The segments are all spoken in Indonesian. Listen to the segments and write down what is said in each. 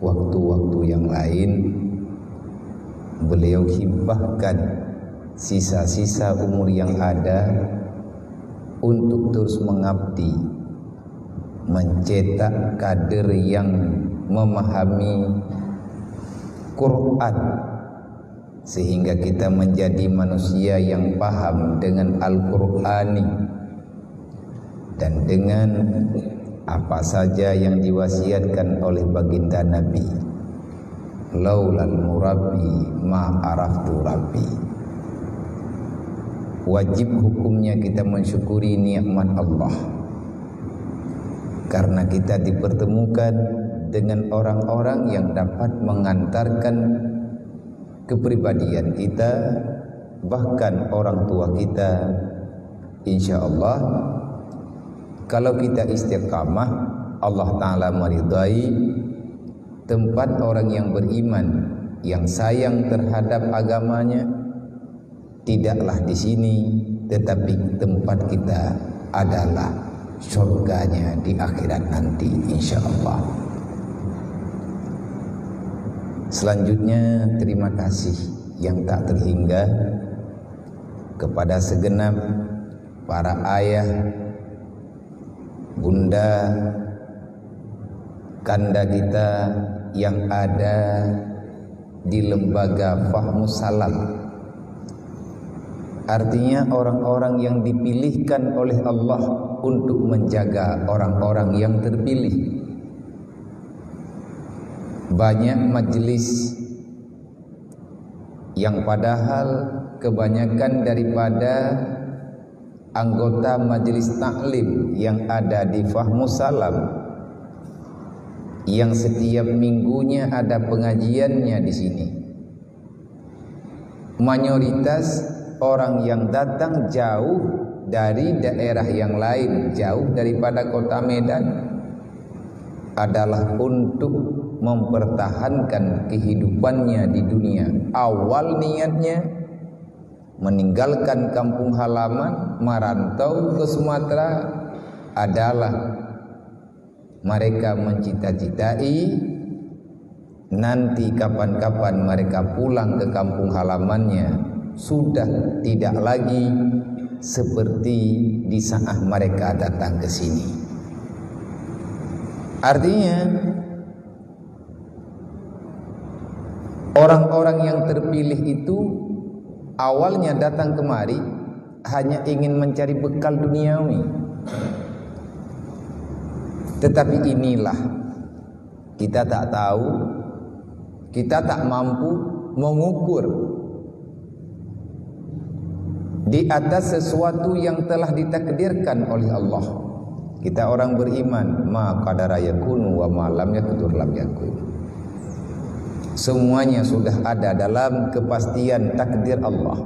waktu-waktu yang lain beliau hibahkan sisa-sisa umur yang ada untuk terus mengabdi, mencetak kader yang memahami Quran sehingga kita menjadi manusia yang paham dengan Al-Qur'ani dan dengan apa saja yang diwasiatkan oleh baginda Nabi. Laulal murabbi ma araftu rabbi. Wajib hukumnya kita mensyukuri nikmat Allah karena kita dipertemukan dengan orang-orang yang dapat mengantarkan kepribadian kita, bahkan orang tua kita. Insya Allah kalau kita istiqamah, Allah Ta'ala meridai tempat orang yang beriman, yang sayang terhadap agamanya, tidaklah di sini, tetapi tempat kita adalah surganya di akhirat nanti, insya Allah. Selanjutnya, terima kasih yang tak terhingga kepada segenap para ayah, bunda, kanda kita yang ada di lembaga Fahmus Salam. Artinya orang-orang yang dipilihkan oleh Allah untuk menjaga orang-orang yang terpilih. Banyak majelis yang padahal kebanyakan daripada anggota majelis taklim yang ada di Fahmus Salam, yang setiap minggunya ada pengajiannya di sini, mayoritas orang yang datang jauh dari daerah yang lain, jauh daripada kota Medan, adalah untuk mempertahankan kehidupannya di dunia. Awal niatnya meninggalkan kampung halaman, merantau ke Sumatera, adalah mereka mencita-citai nanti kapan-kapan mereka pulang ke kampung halamannya sudah tidak lagi seperti di saat mereka datang ke sini. Artinya orang-orang yang terpilih itu awalnya datang kemari hanya ingin mencari bekal duniawi. Tetapi inilah, kita tak tahu, kita tak mampu mengukur di atas sesuatu yang telah ditakdirkan oleh Allah. Kita orang beriman, ma qadara yakunu wa ma lam yakutur lam yakun. Semuanya sudah ada dalam kepastian takdir Allah.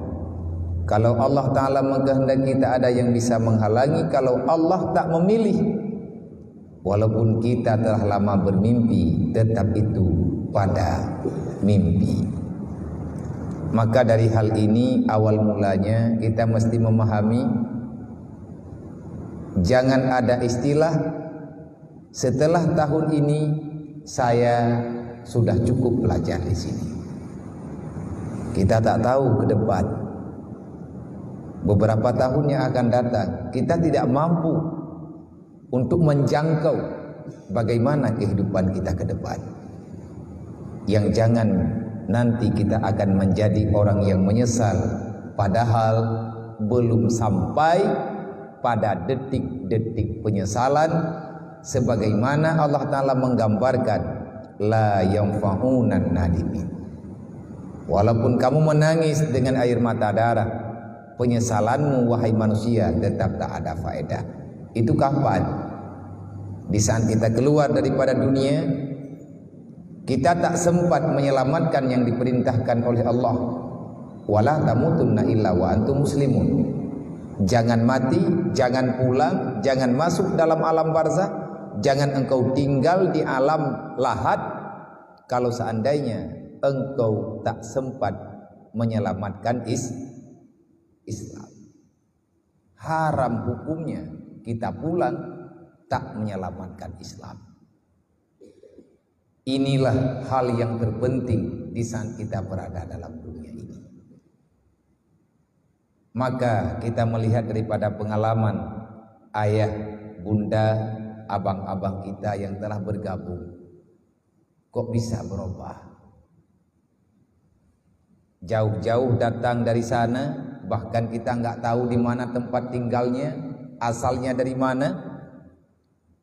Kalau Allah Ta'ala mengkehendaki, tak ada yang bisa menghalangi. Kalau Allah tak memilih, walaupun kita telah lama bermimpi, tetap itu pada mimpi. Maka dari hal ini, awal mulanya kita mesti memahami, jangan ada istilah setelah tahun ini saya sudah cukup belajar di sini. Kita tak tahu ke depan, beberapa tahun yang akan datang, kita tidak mampu untuk menjangkau bagaimana kehidupan kita ke depan. Yang jangan nanti kita akan menjadi orang yang menyesal, padahal belum sampai pada detik-detik penyesalan, sebagaimana Allah Ta'ala menggambarkan, la yanfa'unan nadimin. Walaupun kamu menangis dengan air mata darah, penyesalanmu wahai manusia tetap tak ada faedah. Itu kapan? Di saat kita keluar daripada dunia, kita tak sempat menyelamatkan yang diperintahkan oleh Allah. Wala tamutunna illa wa antum muslimun. Jangan mati, jangan pulang, jangan masuk dalam alam barzakh, jangan engkau tinggal di alam lahat kalau seandainya engkau tak sempat menyelamatkan Islam. Haram hukumnya kita pulang tak menyelamatkan Islam. Inilah hal yang terpenting di saat kita berada dalam dunia ini. Maka kita melihat daripada pengalaman ayah, bunda, abang-abang kita yang telah bergabung, kok bisa berubah? Jauh-jauh datang dari sana, bahkan kita nggak tahu di mana tempat tinggalnya, asalnya dari mana.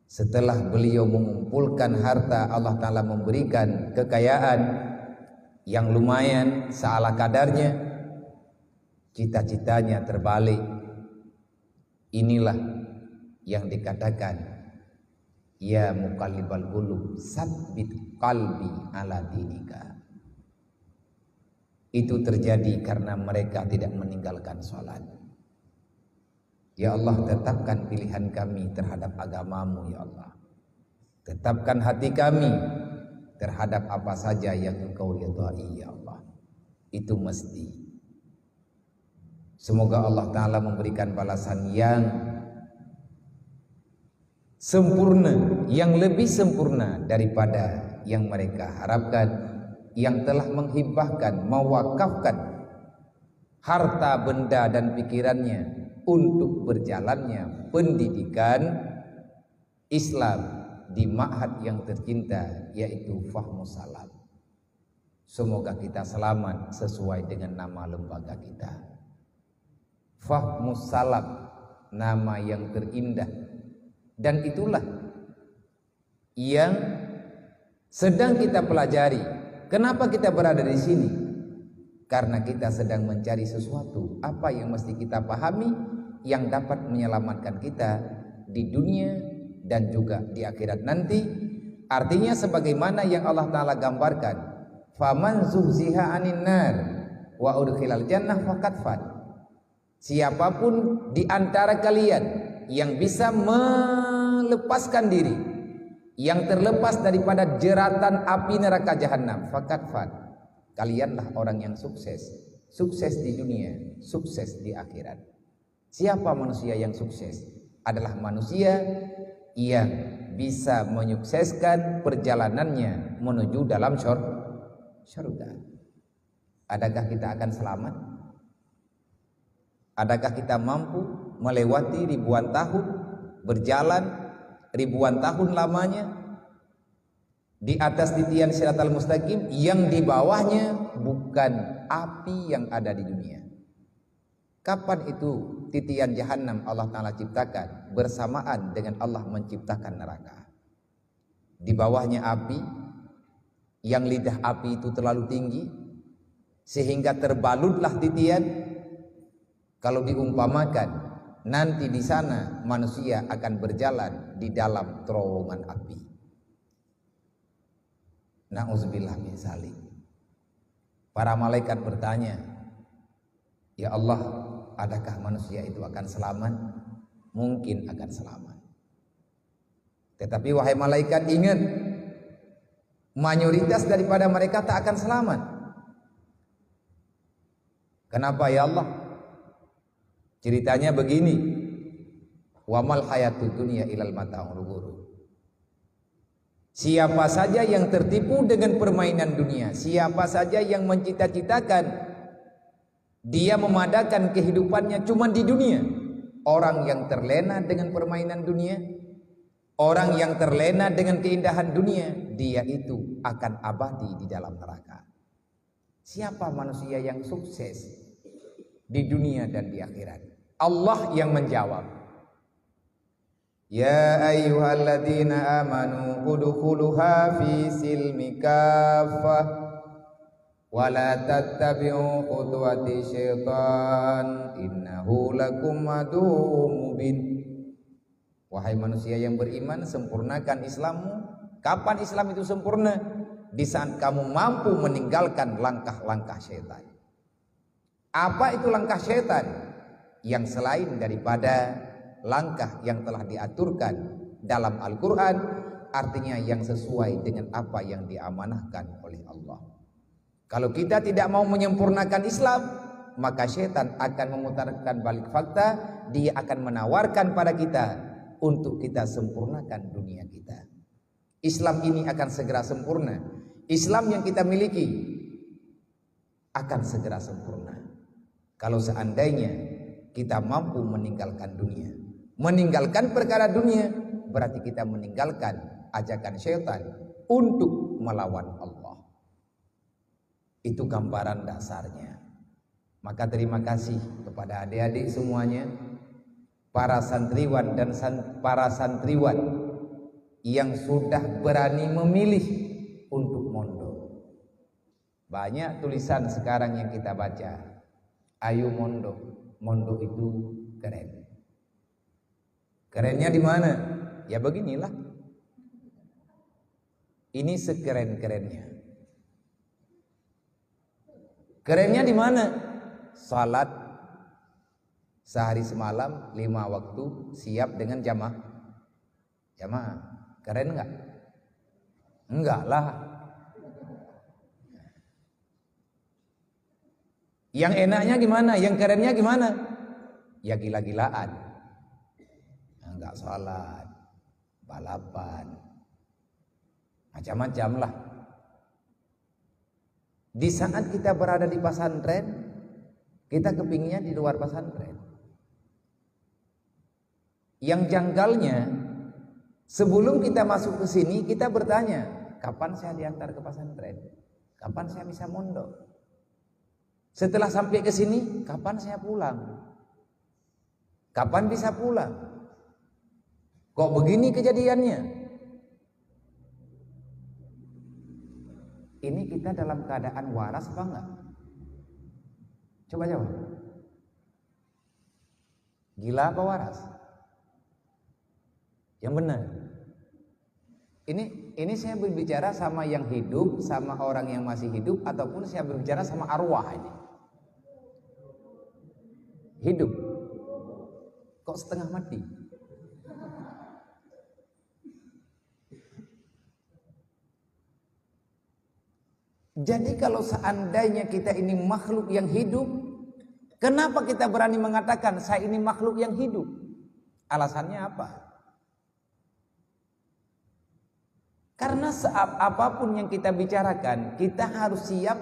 Setelah beliau mengumpulkan harta, Allah Ta'ala memberikan kekayaan yang lumayan seala kadarnya, cita-citanya terbalik. Inilah yang dikatakan, ya muqallibal qulub tsabbit qalbi ala dinika. Itu terjadi karena mereka tidak meninggalkan sholat. Ya Allah, tetapkan pilihan kami terhadap agamamu ya Allah. Tetapkan hati kami terhadap apa saja yang Engkau ridhai ya Allah. Itu mesti. Semoga Allah Ta'ala memberikan balasan yang sempurna, yang lebih sempurna daripada yang mereka harapkan, yang telah menghibahkan, mewakafkan harta, benda dan pikirannya untuk berjalannya pendidikan Islam di ma'had yang tercinta, yaitu Fahmus Salaf. Semoga kita selamat sesuai dengan nama lembaga kita, Fahmus Salaf, nama yang terindah. Dan itulah yang sedang kita pelajari. Kenapa kita berada di sini? Karena kita sedang mencari sesuatu, apa yang mesti kita pahami yang dapat menyelamatkan kita di dunia dan juga di akhirat nanti. Artinya sebagaimana yang Allah Ta'ala gambarkan, faman zuhziha 'anil nar wa udkhilal jannah faqad faz. Siapapun di antara kalian yang bisa melepaskan diri, yang terlepas daripada jeratan api neraka jahanam, faqad faz. Kalianlah orang yang sukses. Sukses di dunia, sukses di akhirat. Siapa manusia yang sukses? Adalah manusia yang bisa menyukseskan perjalanannya menuju dalam surga. Adakah kita akan selamat? Adakah kita mampu melewati ribuan tahun, berjalan ribuan tahun lamanya di atas titian Shiratal Mustaqim yang di bawahnya bukan api yang ada di dunia? Kapan itu titian jahanam Allah Ta'ala ciptakan bersamaan dengan Allah menciptakan neraka? Di bawahnya api, yang lidah api itu terlalu tinggi sehingga terbalutlah titian. Kalau diumpamakan nanti di sana manusia akan berjalan di dalam terowongan api. Na'udzubillah min dzalik. Para malaikat bertanya, ya Allah, adakah manusia itu akan selamat? Mungkin akan selamat. Tetapi wahai malaikat, ingat, mayoritas daripada mereka tak akan selamat. Kenapa ya Allah? Ceritanya begini, wamal hayatud dunya ilal mata'ul ghurur. Siapa saja yang tertipu dengan permainan dunia, siapa saja yang mencita-citakan dia memadakan kehidupannya cuma di dunia, orang yang terlena dengan permainan dunia, orang yang terlena dengan keindahan dunia, dia itu akan abadi di dalam neraka. Siapa manusia yang sukses di dunia dan di akhirat? Allah yang menjawab, ya ayyuhalladzina amanu udkhuluha fi silmi kaffah wala tattabi'u khutuwati syaitan innahu lakum aduwwum mubin. Wahai manusia yang beriman, sempurnakan Islammu. Kapan Islam itu sempurna? Di saat kamu mampu meninggalkan langkah-langkah syaitan. Apa itu langkah syaitan? Yang selain daripada langkah yang telah diaturkan dalam Al-Quran, artinya yang sesuai dengan apa yang diamanahkan oleh Allah. Kalau kita tidak mau menyempurnakan Islam, maka syaitan akan memutarkan balik fakta. Dia akan menawarkan pada kita untuk kita sempurnakan dunia kita. Islam ini akan segera sempurna. Islam yang kita miliki akan segera sempurna. Kalau seandainya kita mampu meninggalkan dunia. Meninggalkan perkara dunia berarti kita meninggalkan ajakan syaitan untuk melawan Allah. Itu gambaran dasarnya. Maka terima kasih kepada adik-adik semuanya, para santriwan dan para santriwan yang sudah berani memilih untuk mondok. Banyak tulisan sekarang yang kita baca, ayo mondok, mondok itu keren. Kerennya di mana? Ya beginilah. Ini sekeren-kerennya. Kerennya di mana? Salat sehari semalam 5 waktu siap dengan jamaah. Jamaah, keren enggak? Enggak lah. Yang enaknya gimana? Yang kerennya gimana? Ya gila-gilaan. Enggak sholat, balapan, macam-macam lah. Di saat kita berada di pesantren, kita kepingnya di luar pesantren. Yang janggalnya, sebelum kita masuk ke sini, kita bertanya, kapan saya diantar ke pesantren? Kapan saya bisa mondok? Setelah sampai ke sini, kapan saya pulang? Kapan bisa pulang? Kok begini kejadiannya? Ini kita dalam keadaan waras apa enggak? Coba jawab. Gila apa waras? Yang benar. Ini saya berbicara sama yang hidup, sama orang yang masih hidup, ataupun saya berbicara sama arwah ini. Hidup. Kok setengah mati? Jadi kalau seandainya kita ini makhluk yang hidup, kenapa kita berani mengatakan saya ini makhluk yang hidup? Alasannya apa? Karena apapun yang kita bicarakan, kita harus siap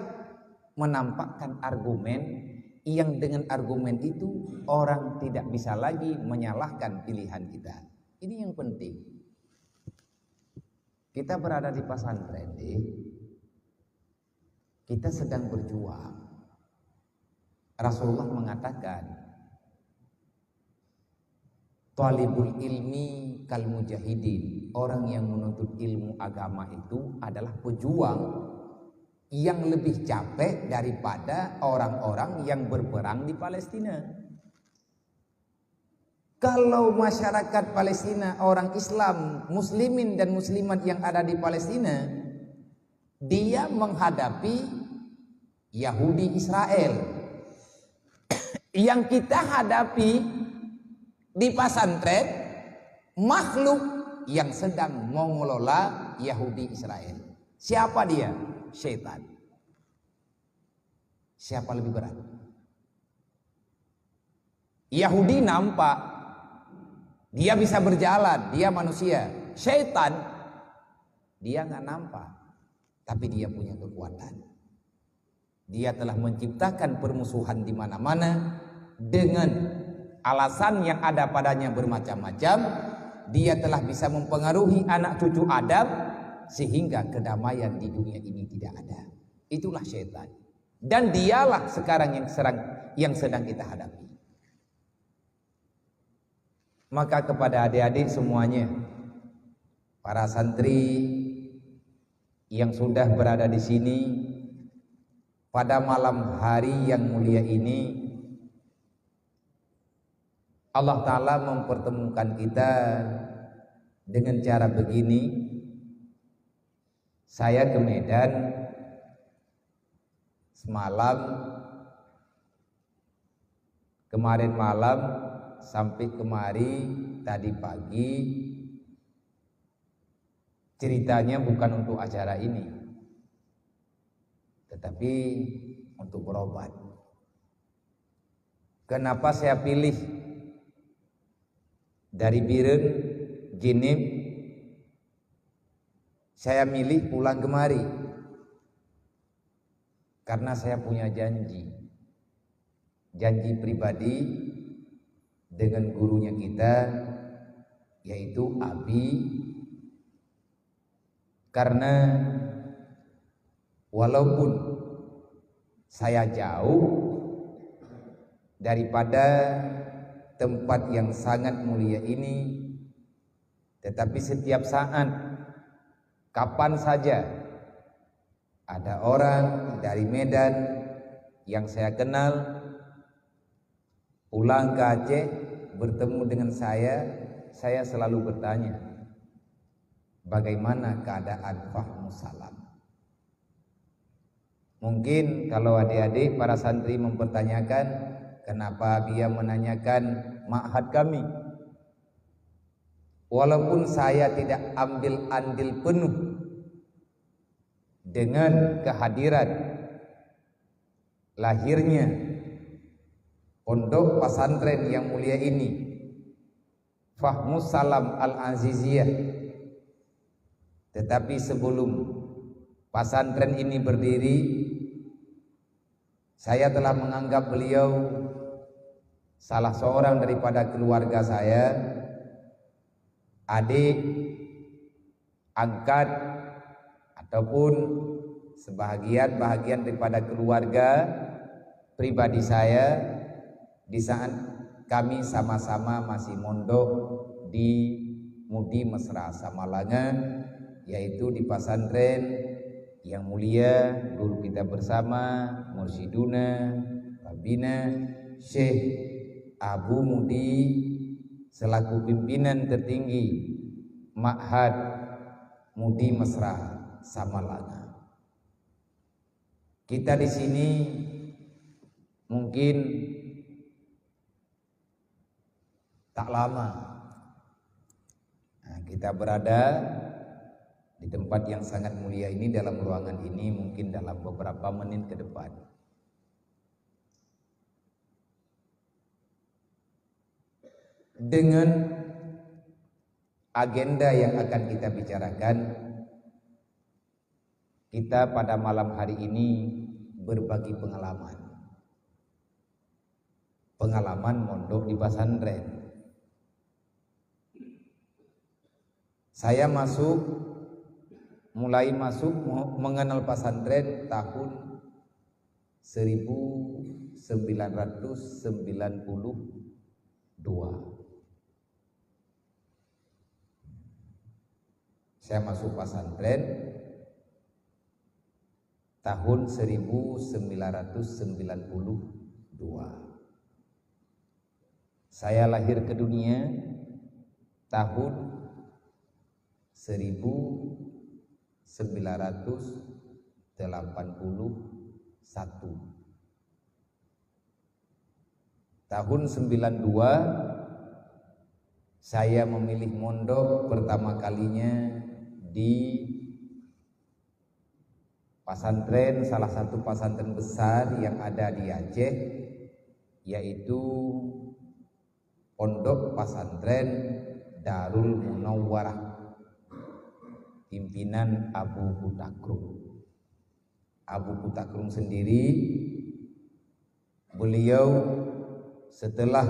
menampakkan argumen yang dengan argumen itu orang tidak bisa lagi menyalahkan pilihan kita. Ini yang penting. Kita berada di pesantren, kita sedang berjuang. Rasulullah mengatakan, talibul ilmi kal mujahidin. Orang yang menuntut ilmu agama itu adalah pejuang yang lebih capek daripada orang-orang yang berperang di Palestina. Kalau masyarakat Palestina, orang Islam, muslimin dan muslimat yang ada di Palestina, dia menghadapi Yahudi Israel. Yang kita hadapi di pesantren makhluk yang sedang mengelola Yahudi Israel. Siapa dia? Syaitan. Siapa lebih berat? Yahudi nampak, dia bisa berjalan, dia manusia. Syaitan, dia nggak nampak, tapi dia punya kekuatan. Dia telah menciptakan permusuhan di mana-mana dengan alasan yang ada padanya bermacam-macam. Dia telah bisa mempengaruhi anak cucu Adam sehingga kedamaian di dunia ini tidak ada. Itulah syaitan. Dan dialah sekarang yang sedang kita hadapi. Maka kepada adik-adik semuanya, para santri yang sudah berada di sini pada malam hari yang mulia ini, Allah Ta'ala mempertemukan kita dengan cara begini. Saya ke Medan semalam, kemarin malam sampai kemari tadi pagi. Ceritanya bukan untuk acara ini, tetapi untuk berobat. Kenapa saya pilih dari Biren, Genep, saya milih pulang kemari karena saya punya janji pribadi dengan gurunya kita, yaitu Abi, karena walaupun saya jauh daripada tempat yang sangat mulia ini, tetapi setiap saat, kapan saja ada orang dari Medan yang saya kenal pulang ke Aceh bertemu dengan saya selalu bertanya, bagaimana keadaan Fahmus Salam? Mungkin kalau adik-adik para santri mempertanyakan, kenapa dia menanyakan ma'had kami? Walaupun saya tidak ambil andil penuh dengan kehadiran lahirnya pondok pesantren yang mulia ini, Fahmus Salam Al-Aziziyah, tetapi sebelum pesantren ini berdiri, saya telah menganggap beliau salah seorang daripada keluarga saya, adik, angkat, ataupun sebahagian daripada keluarga pribadi saya di saat kami sama-sama masih mondok di Mudi Mesra Samalanga, yaitu di pesantren yang mulia guru kita bersama Mursyiduna Babina Syekh Abu Mudi selaku pimpinan tertinggi Ma'had Mudi Mesra Samalanga. Kita di sini mungkin tak lama, kita berada di tempat yang sangat mulia ini, dalam ruangan ini, mungkin dalam beberapa menit ke depan. Dengan agenda yang akan kita bicarakan, kita pada malam hari ini berbagi pengalaman mondok di pesantren. Saya mulai masuk mengenal pesantren tahun 1992. Saya masuk pesantren tahun 1992. Saya lahir ke dunia tahun 1981. Tahun 92 saya memilih mondok pertama kalinya di pesantren, salah satu pesantren besar yang ada di Aceh, yaitu Pondok Pesantren Darul Munawwarah, pimpinan Abu Kutakrung. Abu Kutakrung sendiri, beliau setelah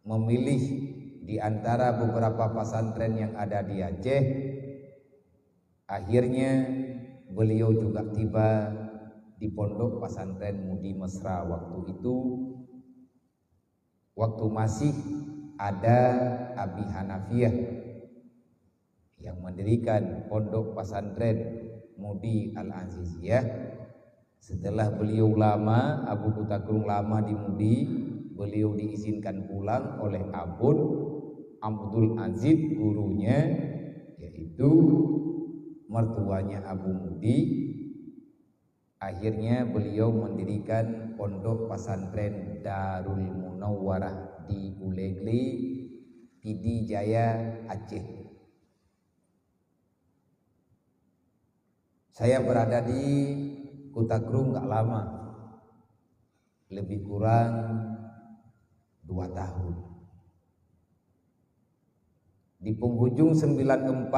memilih di antara beberapa pesantren yang ada di Aceh, akhirnya beliau juga tiba di Pondok Pesantren Mudi Mesra waktu itu, waktu masih ada Abi Hanafiyah yang mendirikan Pondok Pesantren Mudi Al-Aziziyah. Setelah beliau lama, Abu Kutakrung lama di Mudi, beliau diizinkan pulang oleh Abdul Aziz, gurunya, yaitu mertuanya Abu Mudi. Akhirnya beliau mendirikan Pondok Pesantren Darul Munawwarah di Ulegli, Pidi Jaya, Aceh. Saya berada di Kutakrung gak lama, lebih kurang 2 tahun. Di penghujung 94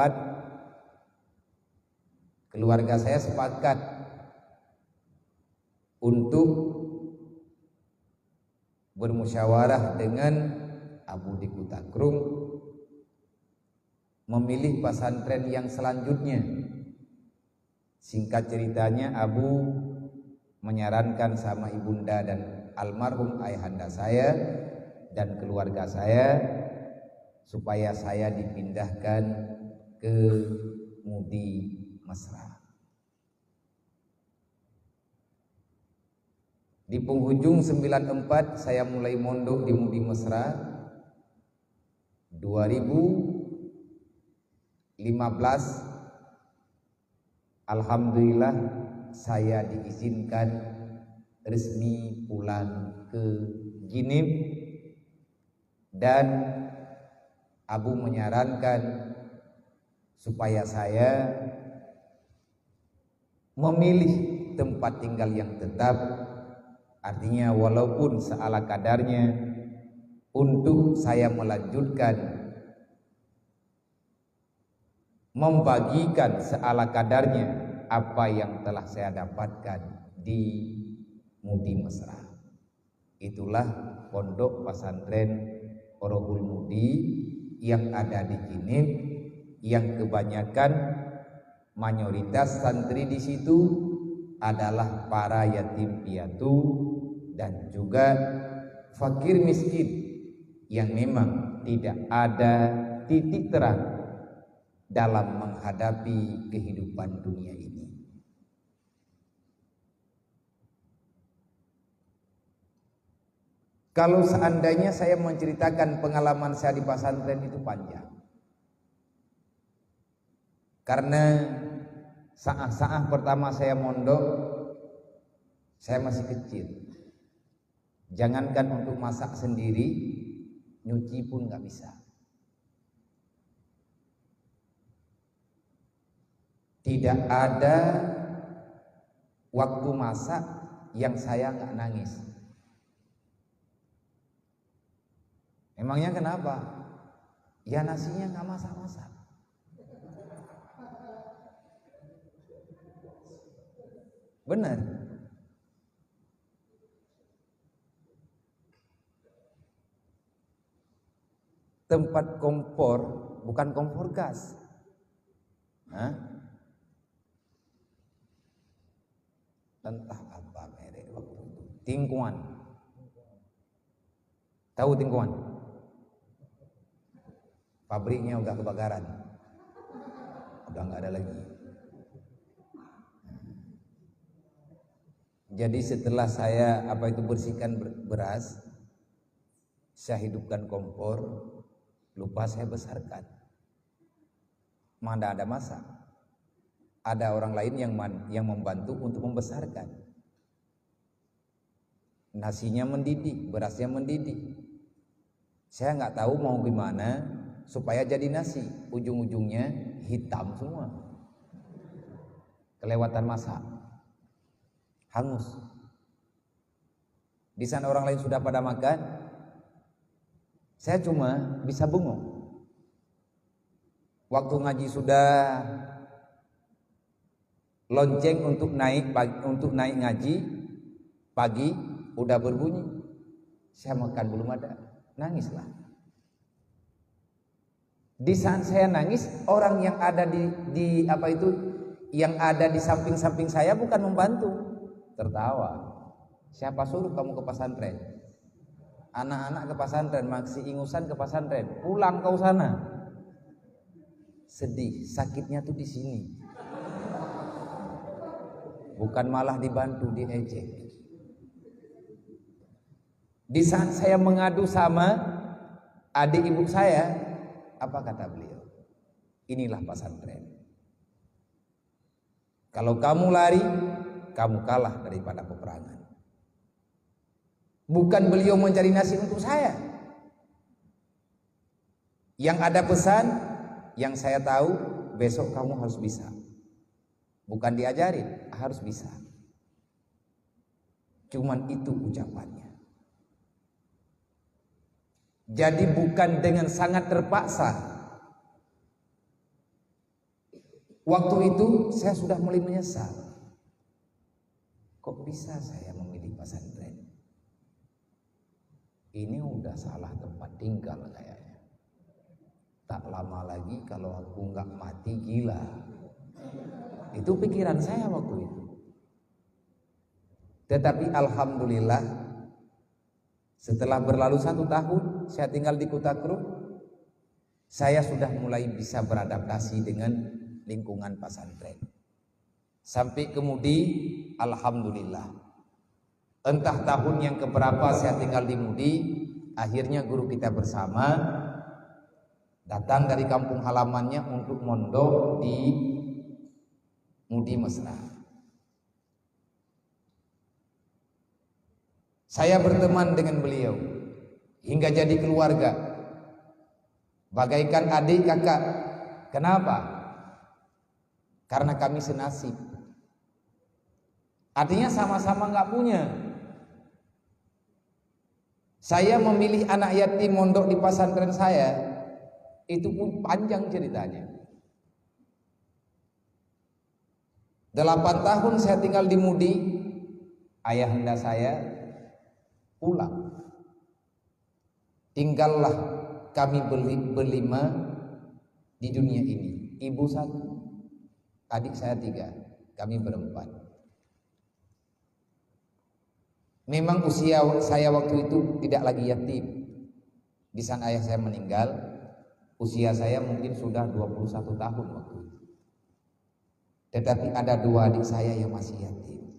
keluarga saya sepakat untuk bermusyawarah dengan Abu di Kutakrung memilih pesantren yang selanjutnya. Singkat ceritanya, Abu menyarankan sama ibunda dan almarhum ayahanda saya dan keluarga saya supaya saya dipindahkan ke Mudi Mesra. Di penghujung 94 saya mulai mondok di Mudi Mesra. 2015 alhamdulillah saya diizinkan resmi pulang ke Ginim, dan Abu menyarankan supaya saya memilih tempat tinggal yang tetap, artinya walaupun seala kadarnya untuk saya melanjutkan membagikan seala kadarnya apa yang telah saya dapatkan di Mudi Mesra. Itulah pondok pesantren Orohul Mudi yang ada di Ginim, yang kebanyakan mayoritas santri di situ adalah para yatim piatu dan juga fakir miskin yang memang tidak ada titik terang dalam menghadapi kehidupan dunia ini. Kalau seandainya saya menceritakan pengalaman saya di pesantren itu panjang, karena saat-saat pertama saya mondok saya masih kecil. Jangankan untuk masak sendiri, nyuci pun nggak bisa. Tidak ada waktu masak yang saya nggak nangis. Emangnya kenapa? Ya nasinya nggak masak-masak. Benar. Tempat kompor bukan kompor gas. Entah apa merek waktu itu. Tingkuan. Tahu Tingkuan? Pabriknya udah kebakaran. Udah nggak ada lagi. Jadi setelah saya bersihkan beras, saya hidupkan kompor, lupa saya besarkan. Mana ada masak. Ada orang lain yang membantu untuk membesarkan. Nasinya mendidih, berasnya mendidih. Saya nggak tahu mau gimana supaya jadi nasi. Ujung-ujungnya hitam semua. Kelewatan masak. Hangus. Di sana orang lain sudah pada makan, saya cuma bisa bengong. Waktu ngaji sudah lonceng untuk naik ngaji pagi udah berbunyi, saya makan belum ada, nangislah. Di saat saya nangis, orang yang ada yang ada di samping-samping saya bukan membantu, tertawa. Siapa suruh kamu ke pesantren? Anak-anak ke pesantren, masih ingusan ke pesantren, pulang kau sana. Sedih, sakitnya tuh di sini. Bukan malah dibantu, diejek. Di saat saya mengadu sama adik ibu saya, apa kata beliau? Inilah pesantren. Kalau kamu lari, kamu kalah daripada peperangan. Bukan beliau mencari nasi untuk saya. Yang ada pesan, yang saya tahu, besok kamu harus bisa. Bukan diajarin, harus bisa. Cuman itu ucapannya. Jadi bukan dengan sangat terpaksa Waktu itu saya sudah mulai menyesal. Kok bisa saya memilih pesantren? Ini udah salah tempat tinggal kayaknya. Tak lama lagi kalau aku nggak mati gila. Itu pikiran saya waktu itu. Tetapi alhamdulillah, setelah berlalu 1 tahun saya tinggal di Kutakru, saya sudah mulai bisa beradaptasi dengan lingkungan pesantren. Sampai kemudian alhamdulillah, entah tahun yang keberapa saya tinggal di Mudi, akhirnya guru kita bersama datang dari kampung halamannya untuk mondok di Mudi Mesra. Saya berteman dengan beliau hingga jadi keluarga, bagaikan adik kakak. Kenapa? Karena kami senasib. Artinya sama-sama nggak punya. Saya memilih anak yatim mondok di pesantren saya, itu pun panjang ceritanya. 8 tahun saya tinggal di Mudi, ayahanda saya pulang. Tinggallah kami berlima di dunia ini. Ibu 1, adik saya 3, kami berempat. Memang usia saya waktu itu tidak lagi yatim. Di saat ayah saya meninggal, usia saya mungkin sudah 21 tahun waktu itu. Tetapi ada 2 adik saya yang masih yatim.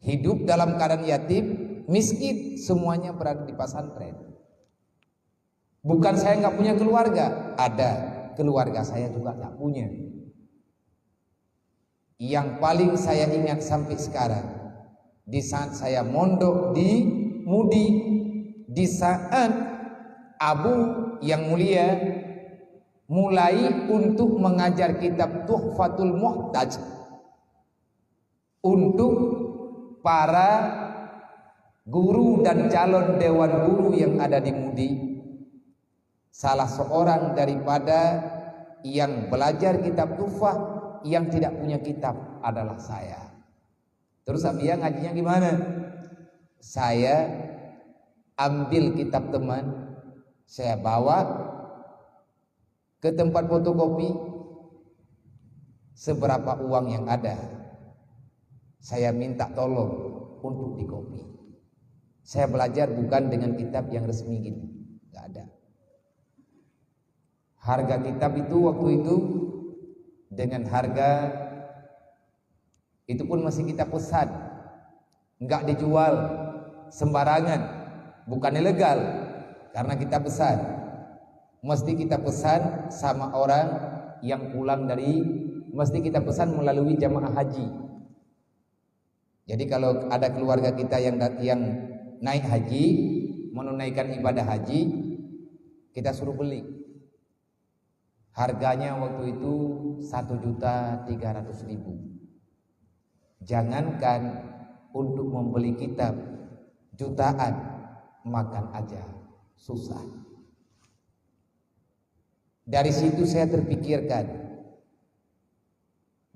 Hidup dalam keadaan yatim, miskin, semuanya berada di pesantren. Bukan saya nggak punya keluarga, ada, keluarga saya juga nggak punya. Yang paling saya ingat sampai sekarang, di saat saya mondok di Mudi, di saat Abu yang mulia mulai untuk mengajar kitab Tuhfatul Muhtaj untuk para guru dan calon dewan guru yang ada di Mudi. Salah seorang daripada yang belajar kitab Tuhfah yang tidak punya kitab adalah saya. Terus Abia ngajinya gimana? Saya ambil kitab teman, saya bawa ke tempat fotokopi, seberapa uang yang ada saya minta tolong untuk dikopi. Saya belajar bukan dengan kitab yang resmi gini, nggak ada. Harga kitab itu waktu itu dengan harga itu pun masih kita pesan, nggak dijual sembarangan, bukan ilegal, karena kita pesan. Mesti kita pesan sama orang yang pulang dari, mesti kita pesan melalui jamaah haji. Jadi kalau ada keluarga kita yang naik haji, menunaikan ibadah haji, kita suruh beli. Harganya waktu itu 1.300.000. Jangankan untuk membeli kitab jutaan, makan aja susah. Dari situ saya terpikirkan,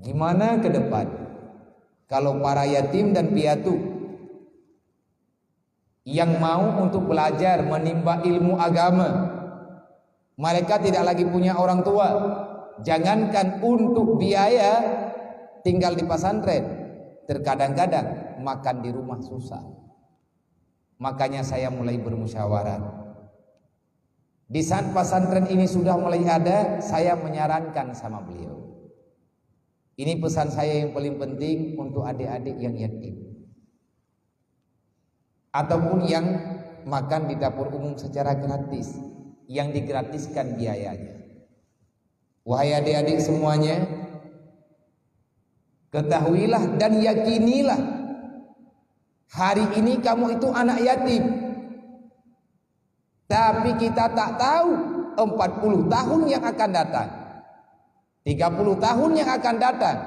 gimana ke depan kalau para yatim dan piatu yang mau untuk belajar menimba ilmu agama, mereka tidak lagi punya orang tua, jangankan untuk biaya tinggal di pesantren, terkadang-kadang makan di rumah susah. Makanya saya mulai bermusyawarah. Di saat pesantren ini sudah mulai ada, saya menyarankan sama beliau, ini pesan saya yang paling penting untuk adik-adik yang yatim ataupun yang makan di dapur umum secara gratis, yang digratiskan biayanya. Wahai adik-adik semuanya, ketahuilah dan yakinilah, hari ini kamu itu anak yatim. Tapi kita tak tahu 40 tahun yang akan datang, 30 tahun yang akan datang,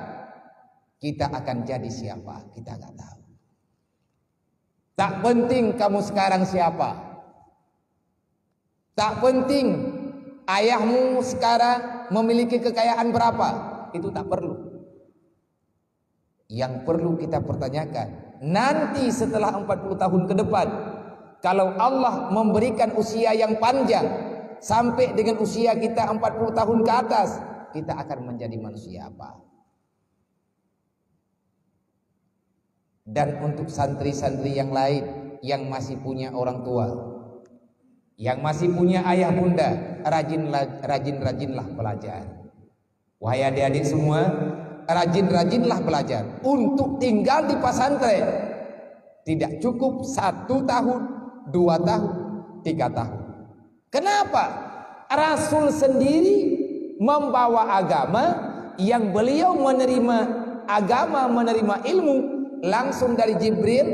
kita akan jadi siapa, kita tak tahu. Tak penting kamu sekarang siapa, tak penting ayahmu sekarang memiliki kekayaan berapa, itu tak perlu. Yang perlu kita pertanyakan, nanti setelah 40 tahun ke depan, kalau Allah memberikan usia yang panjang sampai dengan usia kita 40 tahun ke atas, kita akan menjadi manusia apa? Dan untuk santri-santri yang lain yang masih punya orang tua, yang masih punya ayah bunda, rajin-rajinlah belajar. Wahai adik-adik semua, rajin-rajinlah belajar untuk tinggal di pesantren. Tidak cukup 1 tahun, 2 tahun, 3 tahun. Kenapa? Rasul sendiri membawa agama yang beliau menerima agama, menerima ilmu langsung dari Jibril.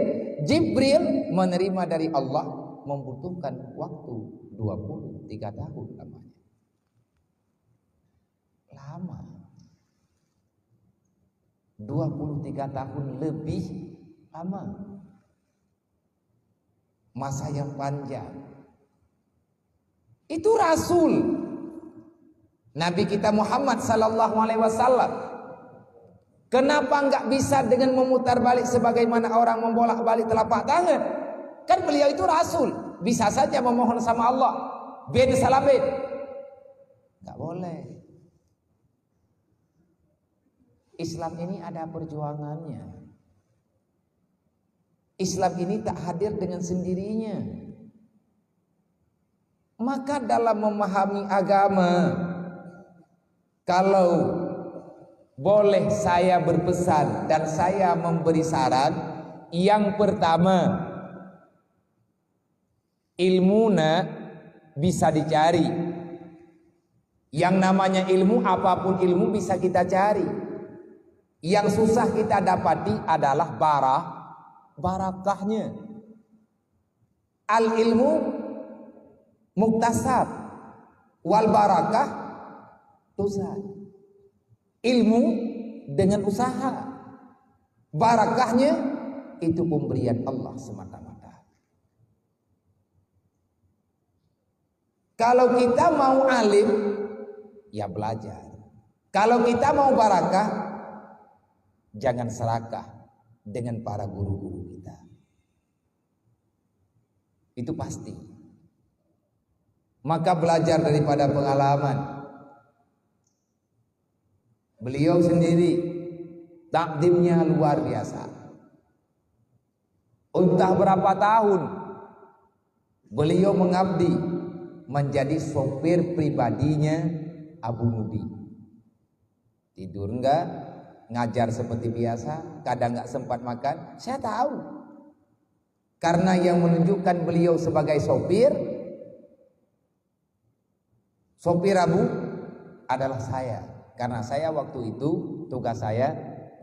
Jibril menerima dari Allah membutuhkan waktu 23 tahun lamanya. Lama. 23 tahun lebih lama. Masa yang panjang. Itu Rasul. Nabi kita Muhammad sallallahu alaihi wasallam. Kenapa enggak bisa dengan memutar balik sebagaimana orang membolak-balik telapak tangan? Kan beliau itu Rasul, bisa saja memohon sama Allah bin salabin. Enggak boleh. Islam ini ada perjuangannya. Islam ini tak hadir dengan sendirinya. Maka dalam memahami agama, kalau boleh saya berpesan dan saya memberi saran, yang pertama, ilmuna bisa dicari. Yang namanya ilmu, apapun ilmu bisa kita cari. Yang susah kita dapati adalah barakahnya. Al ilmu muktasab wal barakah tuzad. Ilmu dengan usaha, barakahnya itu pemberian Allah semata-mata. Kalau kita mau alim, ya belajar. Kalau kita mau barakah, jangan serakah dengan para guru-guru kita. Itu pasti. Maka belajar daripada pengalaman. Beliau sendiri takdimnya luar biasa. Entah berapa tahun beliau mengabdi menjadi sopir pribadinya Abu Mudi. Tidur enggak, ngajar seperti biasa, kadang enggak sempat makan. Saya tahu. Karena yang menunjukkan beliau sebagai sopir Abu adalah saya. Karena saya waktu itu tugas saya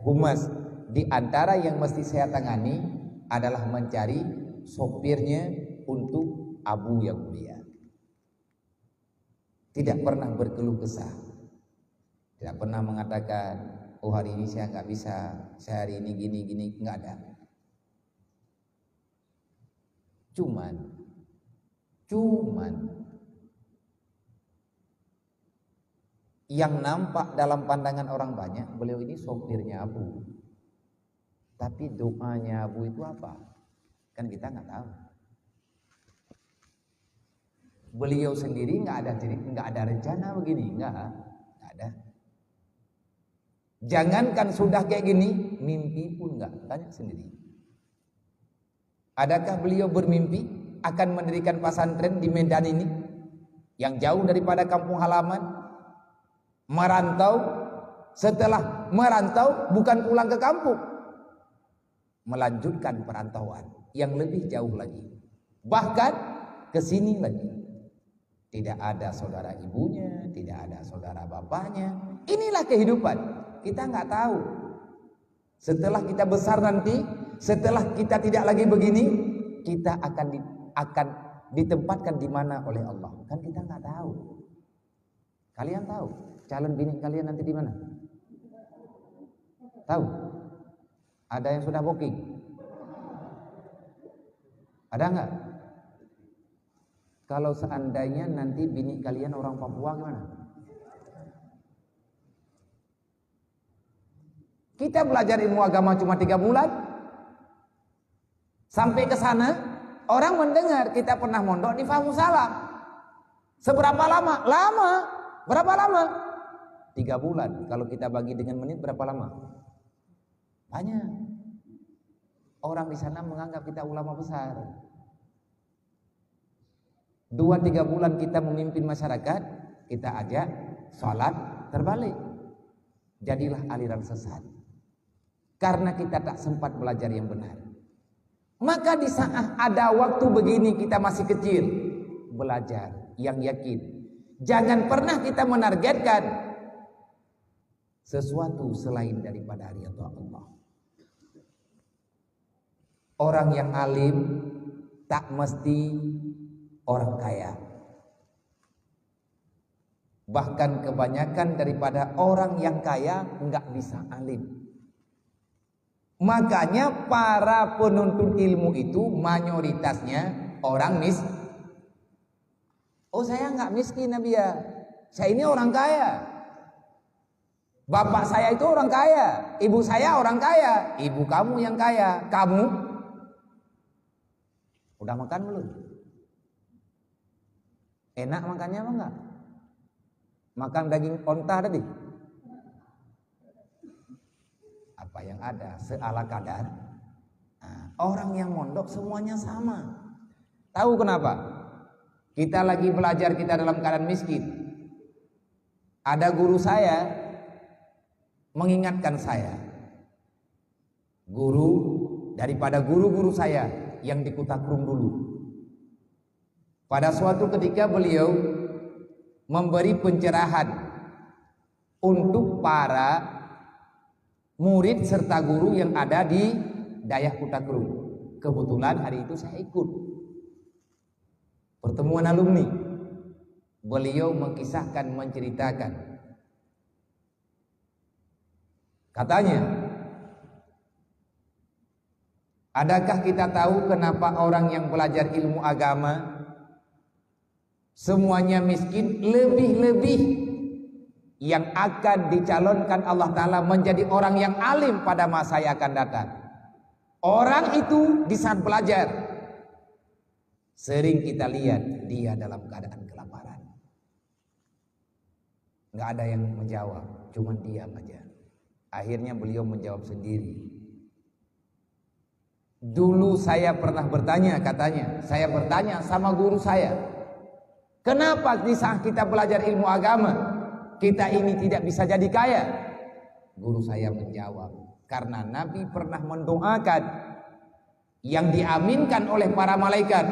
humas. Di antara yang mesti saya tangani adalah mencari sopirnya untuk Abu yang mulia. Tidak pernah berkeluh kesah. Tidak pernah mengatakan, oh hari ini saya nggak bisa, saya hari ini gini-gini, nggak ada. Cuman yang nampak dalam pandangan orang banyak, beliau ini sopirnya Abu. Tapi doanya Abu itu apa? Kan kita nggak tahu. Beliau sendiri nggak ada rencana begini, nggak ada. Jangankan sudah kayak gini, mimpi pun nggak, tanya sendiri. Adakah beliau bermimpi akan mendirikan pesantren di Medan ini, yang jauh daripada kampung halaman? Merantau, setelah merantau bukan pulang ke kampung, melanjutkan perantauan yang lebih jauh lagi, bahkan ke sini lagi. Tidak ada saudara ibunya, tidak ada saudara bapaknya. Inilah kehidupan. Kita nggak tahu. Setelah kita besar nanti, setelah kita tidak lagi begini, kita akan ditempatkan di mana oleh Allah. Kan kita nggak tahu. Kalian tahu calon bini kalian nanti di mana? Tahu? Ada yang sudah booking? Ada nggak? Kalau seandainya nanti bini kalian orang Papua gimana? Kita belajar ilmu agama cuma 3 bulan. Sampai ke sana, orang mendengar kita pernah mondok di Fahmu Salam. Seberapa lama? Lama. Berapa lama? 3 bulan. Kalau kita bagi dengan menit berapa lama? Banyak. Orang di sana menganggap kita ulama besar. 2-3 bulan kita memimpin masyarakat, kita ajak sholat terbalik. Jadilah aliran sesat. Karena kita tak sempat belajar yang benar. Maka di saat ada waktu begini kita masih kecil, belajar yang yakin. Jangan pernah kita menargetkan sesuatu selain daripada ridha Allah. Orang yang alim tak mesti orang kaya. Bahkan kebanyakan daripada orang yang kaya enggak bisa alim. Makanya para penuntut ilmu itu mayoritasnya orang miskin. Oh, saya enggak miskin Nabi ya. Saya ini orang kaya. Bapak saya itu orang kaya, ibu saya orang kaya. Ibu kamu yang kaya, kamu udah makan belum? Enak makannya apa enggak? Makan daging onta tadi? Apa yang ada seala kadar. Nah, orang yang mondok semuanya sama. Tahu kenapa? Kita lagi belajar, kita dalam keadaan miskin. Ada guru saya mengingatkan saya. Guru daripada guru-guru saya yang di Kutakrung dulu. Pada suatu ketika beliau memberi pencerahan untuk para murid serta guru yang ada di Dayak Kutakrung. Kebetulan hari itu saya ikut pertemuan alumni. Beliau mengisahkan, menceritakan. Katanya, adakah kita tahu kenapa orang yang belajar ilmu agama semuanya miskin? Lebih-lebih yang akan dicalonkan Allah Ta'ala menjadi orang yang alim pada masa yang akan datang. Orang itu di saat belajar, sering kita lihat dia dalam keadaan kelaparan. Nggak ada yang menjawab, cuma diam aja. Akhirnya beliau menjawab sendiri. Dulu saya pernah bertanya, katanya, saya bertanya sama guru saya, kenapa di saat kita belajar ilmu agama, kita ini tidak bisa jadi kaya? Guru saya menjawab, karena Nabi pernah mendoakan yang diaminkan oleh para malaikat,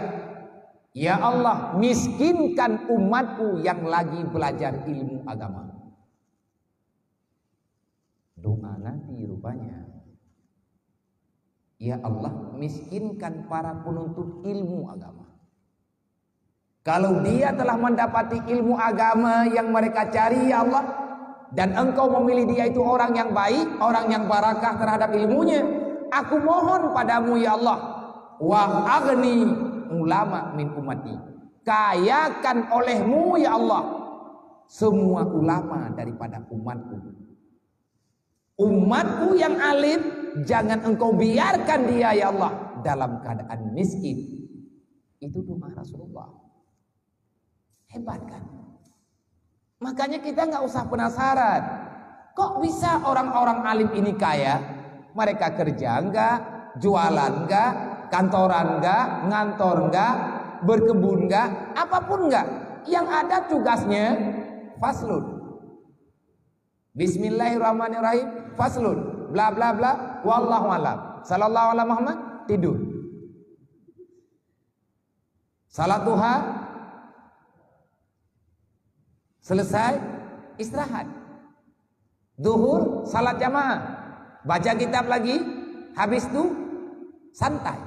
ya Allah, miskinkan umatku yang lagi belajar ilmu agama. Doa Nabi rupanya, ya Allah, miskinkan para penuntut ilmu agama. Kalau dia telah mendapati ilmu agama yang mereka cari, ya Allah, dan engkau memilih dia itu orang yang baik, orang yang barakah terhadap ilmunya, aku mohon padamu ya Allah, wa agni ulama min ummati, kayakan olehmu ya Allah semua ulama daripada umatku. Umatku yang alim, jangan engkau biarkan dia ya Allah dalam keadaan miskin. Itu doa Rasulullah. Hebat kan? Makanya kita nggak usah penasaran, kok bisa orang-orang alim ini kaya? Mereka kerja enggak, jualan enggak, kantoran enggak, ngantor enggak, berkebun enggak, apapun enggak. Yang ada tugasnya faslun. Bismillahirrahmanirrahim, faslun, bla bla bla, wallahu alam, sallallahu alaihi Muhammad, tidur. Salat duha selesai, istirahat. Duhur, salat jamaah, baca kitab lagi, habis itu santai.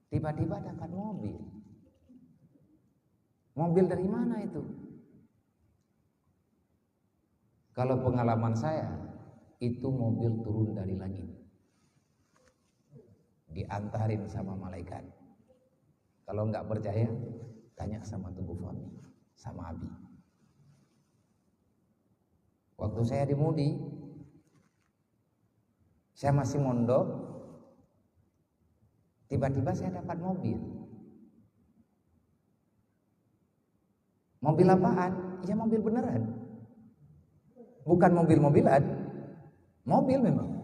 Tiba-tiba dapat mobil. Mobil dari mana itu? Kalau pengalaman saya, itu mobil turun dari langit, diantarin sama malaikat. Kalau nggak percaya, tanya sama Tunggu Fahmi, sama Abi. Waktu saya di Mudi, saya masih mondok, tiba-tiba saya dapat mobil. Mobil apaan? Ya mobil beneran. Bukan mobil-mobilan. Mobil memang.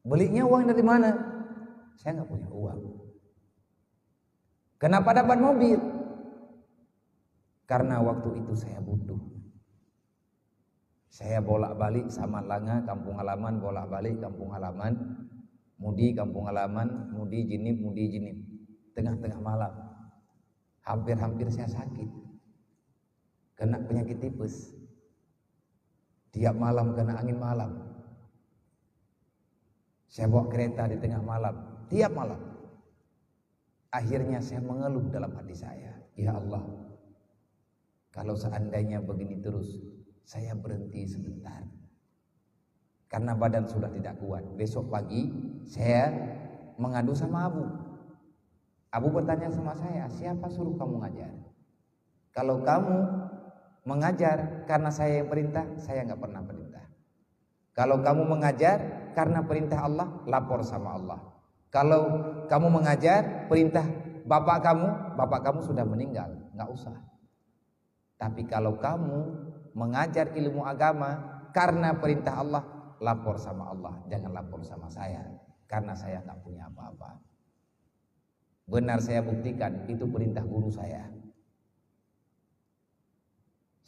Belinya uang dari mana? Saya nggak punya uang. Kenapa dapat mobil? Karena waktu itu saya butuh. Saya bolak-balik sama Langa, kampung halaman, bolak-balik kampung halaman, Mudi, kampung halaman, Mudi Jinip. Tengah-tengah malam, hampir-hampir saya sakit, kena penyakit tipes. Tiap malam kena angin malam. Saya bawa kereta di tengah malam, tiap malam. Akhirnya saya mengeluh dalam hati saya, ya Allah, kalau seandainya begini terus, saya berhenti sebentar. Karena badan sudah tidak kuat. Besok pagi saya mengadu sama Abu. Abu bertanya sama saya, siapa suruh kamu ngajar? Kalau kamu mengajar karena saya yang perintah, saya nggak pernah perintah. Kalau kamu mengajar karena perintah Allah, lapor sama Allah. Kalau kamu mengajar perintah bapak kamu sudah meninggal, nggak usah. Tapi kalau kamu mengajar ilmu agama karena perintah Allah, lapor sama Allah, jangan lapor sama saya, karena saya nggak punya apa-apa. Benar, saya buktikan itu perintah guru saya.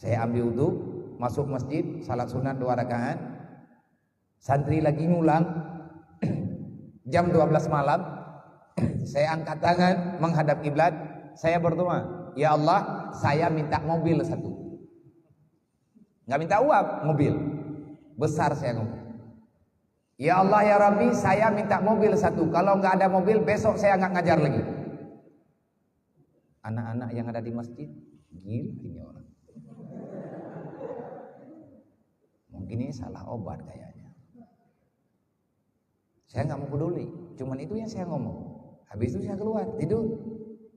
Saya ambil wudu, masuk masjid, salat sunat 2 rakaat. Santri lagi ngulang, jam 12 malam, saya angkat tangan menghadap kiblat, saya berdoa, ya Allah, saya minta mobil 1. Nggak minta uang, mobil besar saya ngomong. Ya Allah ya Rabbi, saya minta mobil 1. Kalau nggak ada mobil, besok saya nggak ngajar lagi. Anak-anak yang ada di masjid, gila ini orang. Mungkin ini salah obat kayaknya. Saya nggak mau peduli, cuman itu yang saya ngomong. Habis itu saya keluar tidur.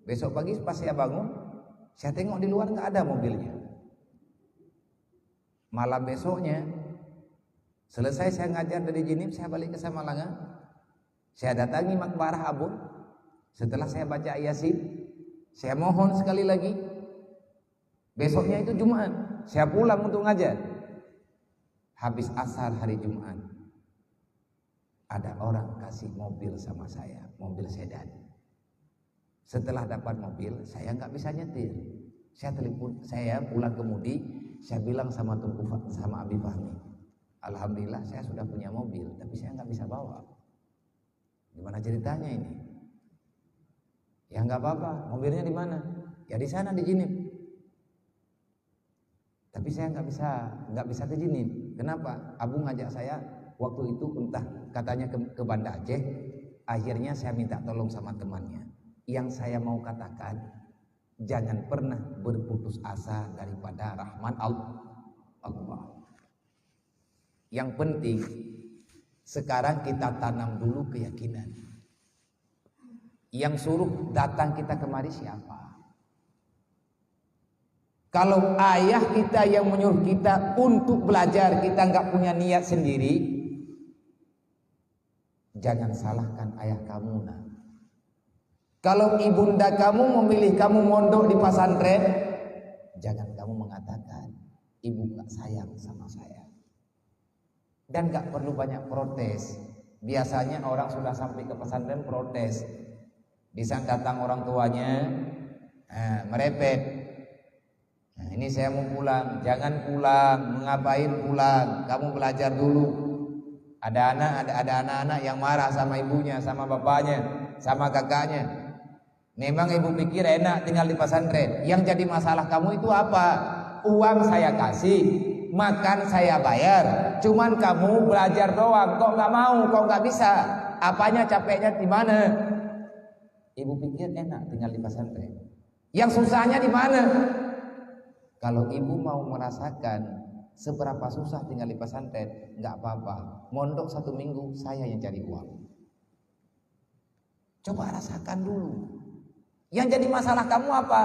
Besok pagi pas saya bangun, saya tengok di luar nggak ada mobilnya. Malam besoknya, selesai saya ngajar dari Jinip, saya balik ke Samalanga. Saya datangi makbarah Abu. Setelah saya baca Yasin, saya mohon sekali lagi. Besoknya itu Jumat, saya pulang untuk ngajar. Habis asar hari Jumat, ada orang kasih mobil sama saya, mobil sedan. Setelah dapat mobil, saya nggak bisa nyetir. Saya telepon, saya pulang ke Mudi, saya bilang sama Abi Fahmi, alhamdulillah saya sudah punya mobil, tapi saya nggak bisa bawa. Gimana ceritanya ini? Ya nggak apa-apa, mobilnya di mana? Ya di sana di Jinip. Tapi saya nggak bisa ke Jinip. Kenapa? Abu ngajak saya waktu itu entah katanya ke Banda Aceh. Akhirnya saya minta tolong sama temannya. Yang saya mau katakan, jangan pernah berputus asa daripada rahmat Allah. Yang penting sekarang kita tanam dulu keyakinan. Yang suruh datang kita kemari siapa? Kalau ayah kita yang menyuruh kita untuk belajar, kita nggak punya niat sendiri, jangan salahkan ayah kamu. Nah, kalau ibunda kamu memilih kamu mondok di pesantren, jangan kamu mengatakan ibu nggak sayang sama saya. Dan nggak perlu banyak protes. Biasanya orang sudah sampai ke pesantren protes. Bisa datang orang tuanya, merepet. Nah, ini saya mau pulang, jangan pulang, mengapain pulang? Kamu belajar dulu. Ada anak-anak yang marah sama ibunya, sama bapaknya, sama kakaknya. Memang ibu pikir enak tinggal di pesantren. Yang jadi masalah kamu itu apa? Uang saya kasih, makan saya bayar. Cuman kamu belajar doang, kok nggak mau, kok nggak bisa? Apanya capeknya di mana? Ibu pikir enak tinggal di pesantren. Yang susahnya di mana? Kalau ibu mau merasakan seberapa susah tinggal di pesantren, nggak apa-apa. Mondok 1 minggu saya yang cari uang. Coba rasakan dulu. Yang jadi masalah kamu apa?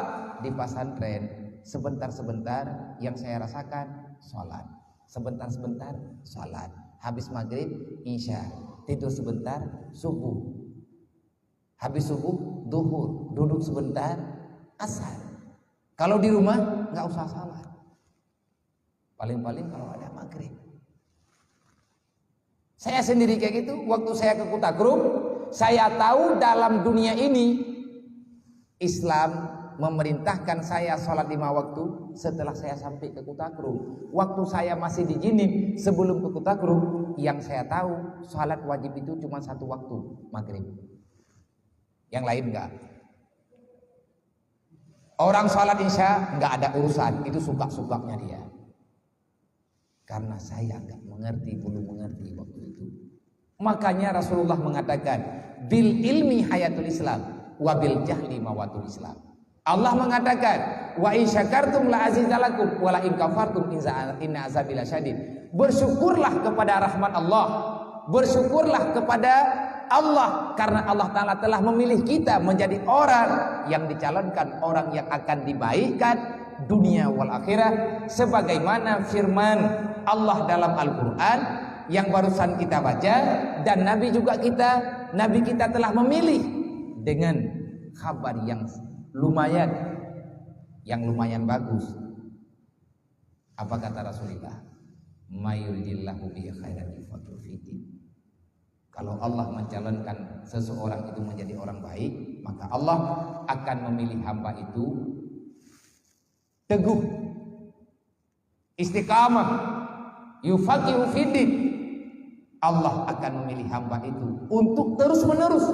Di pesantren sebentar-sebentar yang saya rasakan sholat, sebentar-sebentar sholat, habis maghrib isya, tidur sebentar subuh, habis subuh duhur, duduk sebentar asar. Kalau di rumah nggak usah sholat, paling-paling kalau ada maghrib. Saya sendiri kayak gitu. Waktu saya ke Kutagrum, saya tahu dalam dunia ini Islam memerintahkan saya sholat 5 waktu setelah saya sampai ke Kutagrum. Waktu saya masih di Jinim sebelum ke Kutagrum, yang saya tahu sholat wajib itu cuma 1 waktu, maghrib. Yang lain enggak. Orang sholat isya enggak ada urusan, itu suka-sukanya dia. Karena saya enggak mengerti, belum mengerti waktu itu. Makanya Rasulullah mengatakan, bil ilmi hayatul Islam, wabil jahli mawatul Islam. Allah mengatakan, wa in syakartum la azizalakum wa la in kafartum inna azabi lasyadid. Bersyukurlah kepada rahmat Allah, bersyukurlah kepada Allah, karena Allah Ta'ala telah memilih kita menjadi orang yang dicalonkan, orang yang akan dibaikkan dunia wal akhirah, sebagaimana firman Allah dalam Al-Quran yang barusan kita baca, dan Nabi kita telah memilih dengan kabar yang lumayan bagus. Apa kata Rasulullah? Mayuridillahu bihi khairan yufaqihu fiddin. Kalau Allah mencalonkan seseorang itu menjadi orang baik, maka Allah akan memilih hamba itu teguh, istiqamah, yufaqihu fiddin. Allah akan memilih hamba itu untuk terus-menerus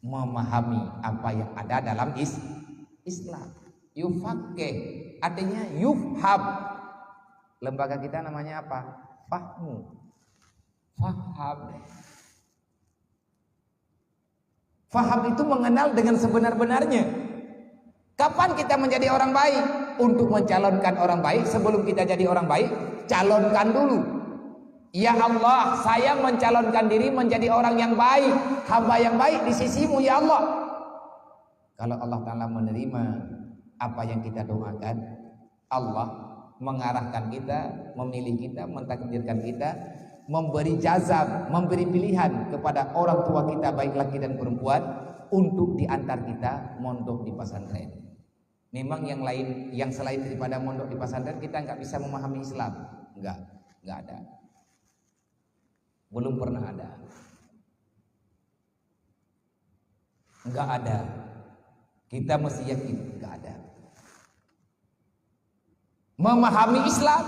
memahami apa yang ada dalam Islam. Yufaqih artinya yufham. Lembaga kita namanya apa? Fahmu. Faham. Faham itu mengenal dengan sebenar-benarnya. Kapan kita menjadi orang baik? Untuk mencalonkan orang baik, sebelum kita jadi orang baik, calonkan dulu. Ya Allah, saya mencalonkan diri menjadi orang yang baik, hamba yang baik di sisimu ya Allah. Kalau Allah Ta'ala menerima apa yang kita doakan, Allah mengarahkan kita, memilih kita, mentakdirkan kita, memberi jazab, memberi pilihan kepada orang tua kita baik laki dan perempuan untuk diantar kita mondok di pesantren. Memang yang lain, yang selain daripada mondok di pesantren, kita nggak bisa memahami Islam, nggak ada. Belum pernah ada. Enggak ada. Kita mesti yakin enggak ada. Memahami Islam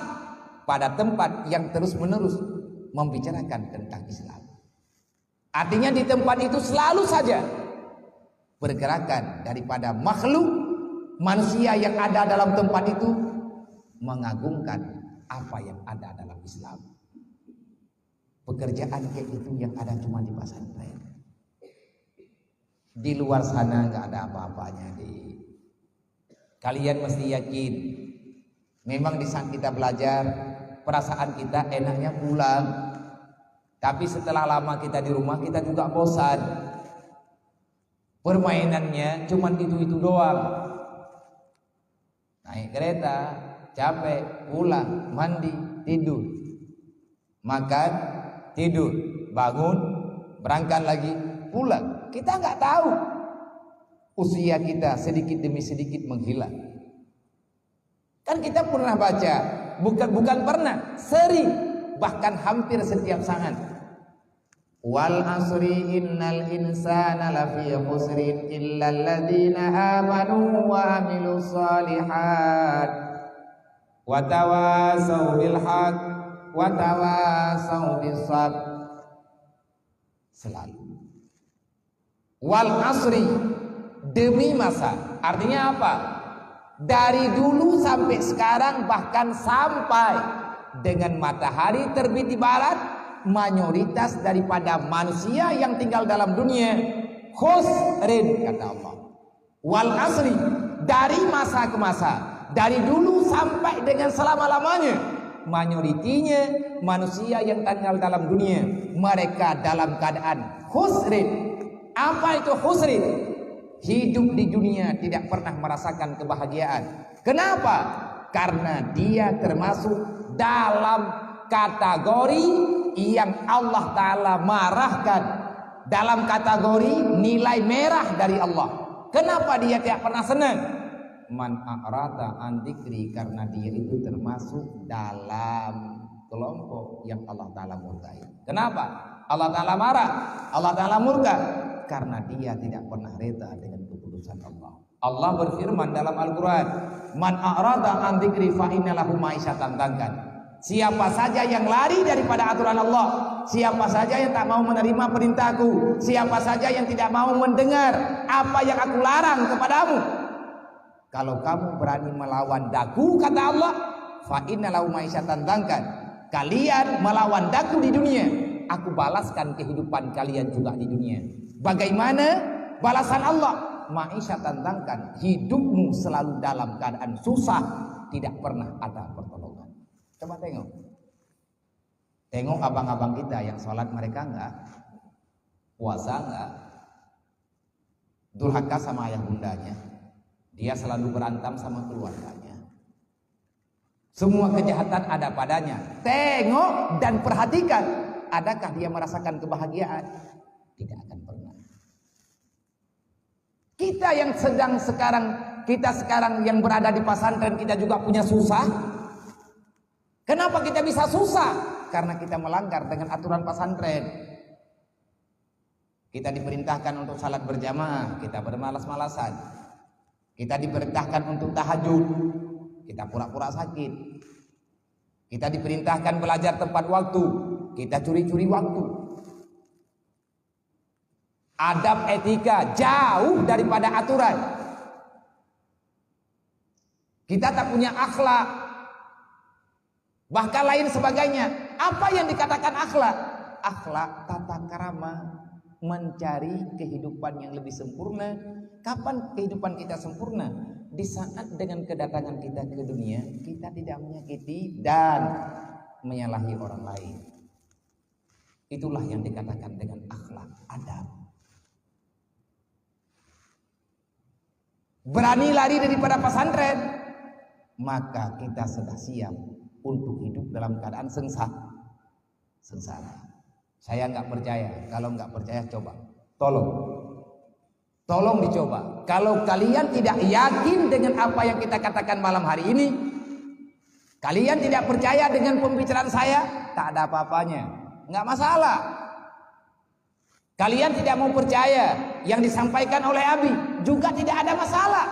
pada tempat yang terus-menerus membicarakan tentang Islam. Artinya di tempat itu selalu saja pergerakan daripada makhluk manusia yang ada dalam tempat itu mengagungkan apa yang ada dalam Islam. Pekerjaan kayak itu yang ada cuma di pesantren. Di luar sana nggak ada apa-apanya. Kalian mesti yakin. Memang di saat kita belajar, perasaan kita enaknya pulang. Tapi setelah lama kita di rumah, kita juga bosan. Permainannya cuma itu doang. Naik kereta, capek, pulang, mandi, tidur, makan, tidur, bangun, berangkat lagi, pulang. Kita nggak tahu. Usia kita sedikit demi sedikit menghilang. Kan kita pernah baca, bukan pernah, sering, bahkan hampir setiap saat. Wal asri innal insana lafi khusrin illa alladziina aamanu wa amilus shalihat wa tawassaw bil haqq wa tawassaw bis sabr. Selalu. Wal asri, demi masa. Artinya apa? Dari dulu sampai sekarang, bahkan sampai dengan matahari terbit di barat, mayoritas daripada manusia yang tinggal dalam dunia khusrin, kata Allah. Wal asri, dari masa ke masa, dari dulu sampai dengan selama-lamanya, mayoritinya manusia yang tinggal dalam dunia, mereka dalam keadaan khusrin. Apa itu husrin? Hidup di dunia tidak pernah merasakan kebahagiaan. Kenapa? Karena dia termasuk dalam kategori yang Allah Ta'ala marahkan, dalam kategori nilai merah dari Allah. Kenapa dia tidak pernah senang? Man a'rada an dzikri, karena dia itu termasuk dalam kelompok yang Allah Ta'ala murkai. Kenapa Allah Ta'ala marah, Allah Ta'ala murka? Karena dia tidak pernah reda dengan keputusan Allah. Allah berfirman dalam Al-Quran, man a'rada an dzikri fa inna lahu ma'isyatan dhankan. Siapa saja yang lari daripada aturan Allah, siapa saja yang tak mau menerima perintahku, siapa saja yang tidak mau mendengar apa yang aku larang kepadamu, kalau kamu berani melawan daku, kata Allah, fa inna lahu ma'isyatan dhankan. Kalian melawan daku di dunia, aku balaskan kehidupan kalian juga di dunia. Bagaimana balasan Allah? Ma'isyatan dhankan, hidupmu selalu dalam keadaan susah, tidak pernah ada pertolongan. Coba tengok. Tengok abang-abang kita yang sholat mereka enggak, puasa enggak, durhaka sama ayah bundanya, dia selalu berantem sama keluarganya. Semua kejahatan ada padanya. Tengok dan perhatikan, adakah dia merasakan kebahagiaan? Tidak akan pernah. Kita yang sekarang yang berada di pesantren, kita juga punya susah. Kenapa kita bisa susah? Karena kita melanggar dengan aturan pesantren. Kita diperintahkan untuk salat berjamaah, kita bermalas-malasan. Kita diperintahkan untuk tahajud, kita pura-pura sakit. Kita diperintahkan belajar tepat waktu, kita curi-curi waktu. Adab etika jauh daripada aturan. Kita tak punya akhlak, bahkan lain sebagainya. Apa yang dikatakan akhlak? Akhlak tata krama, mencari kehidupan yang lebih sempurna. Kapan kehidupan kita sempurna? Di saat dengan kedatangan kita ke dunia, kita tidak menyakiti dan menyalahi orang lain. Itulah yang dikatakan dengan akhlak, adab. Berani lari daripada pesantren, maka kita sudah siap untuk hidup dalam keadaan sengsara. Saya nggak percaya. Kalau nggak percaya, coba, tolong dicoba. Kalau kalian tidak yakin dengan apa yang kita katakan malam hari ini, kalian tidak percaya dengan pembicaraan saya, tak ada apa-apanya, nggak masalah. Kalian tidak mau percaya yang disampaikan oleh Abi, juga tidak ada masalah.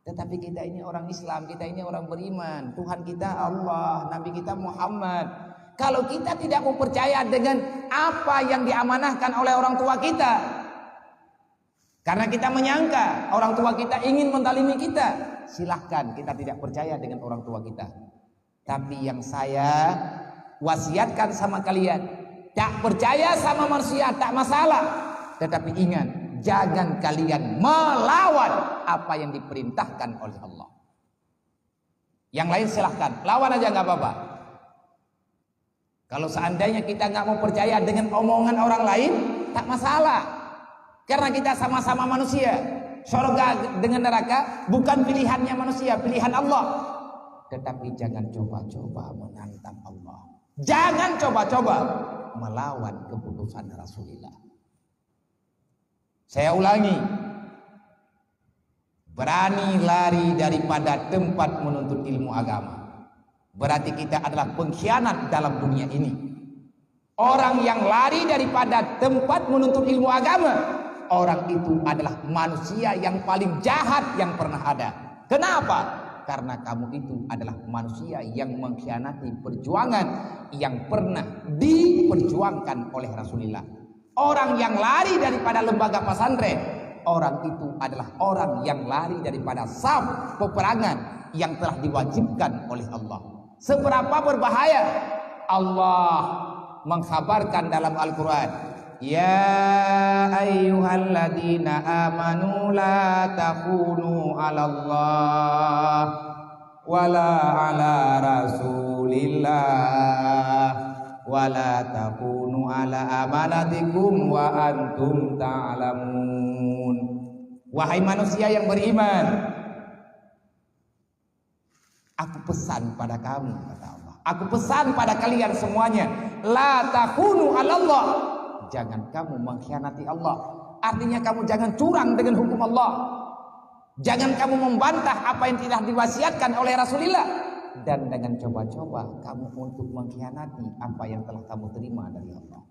Tetapi kita ini orang Islam, kita ini orang beriman. Tuhan kita Allah, Nabi kita Muhammad. Kalau kita tidak mau percaya dengan apa yang diamanahkan oleh orang tua kita, karena kita menyangka orang tua kita ingin menzalimi kita, silahkan kita tidak percaya dengan orang tua kita. Tapi yang saya wasiatkan sama kalian, tak percaya sama manusia tak masalah, tetapi ingat, jangan kalian melawan apa yang diperintahkan oleh Allah. Yang lain silahkan, lawan aja nggak apa-apa. Kalau seandainya kita nggak mau percaya dengan omongan orang lain, tak masalah, karena kita sama-sama manusia. Surga dengan neraka bukan pilihannya manusia, pilihan Allah. Tetapi jangan coba-coba menantang Allah, jangan coba-coba melawan keputusan Rasulullah. Saya ulangi, berani lari daripada tempat menuntut ilmu agama, berarti kita adalah pengkhianat dalam dunia ini. Orang yang lari daripada tempat menuntut ilmu agama, orang itu adalah manusia yang paling jahat yang pernah ada. Kenapa? Karena kamu itu adalah manusia yang mengkhianati perjuangan yang pernah diperjuangkan oleh Rasulullah. Orang yang lari daripada lembaga pesantren, orang itu adalah orang yang lari daripada saf peperangan yang telah diwajibkan oleh Allah. Seberapa berbahaya? Allah mengkhabarkan dalam Al-Quran, ya ayyuhalladzina amanu la takunu 'alallah wala 'ala rasulillah wala takunu ala amanatikum wa antum ta'lamun. Wahai manusia yang beriman, aku pesan pada kamu, kata Allah, aku pesan pada kalian semuanya, la takhunu 'ala Allah, jangan kamu mengkhianati Allah. Artinya kamu jangan curang dengan hukum Allah. Jangan kamu membantah apa yang tidak diwasiatkan oleh Rasulullah, dan jangan coba-coba kamu untuk mengkhianati apa yang telah kamu terima dari Allah.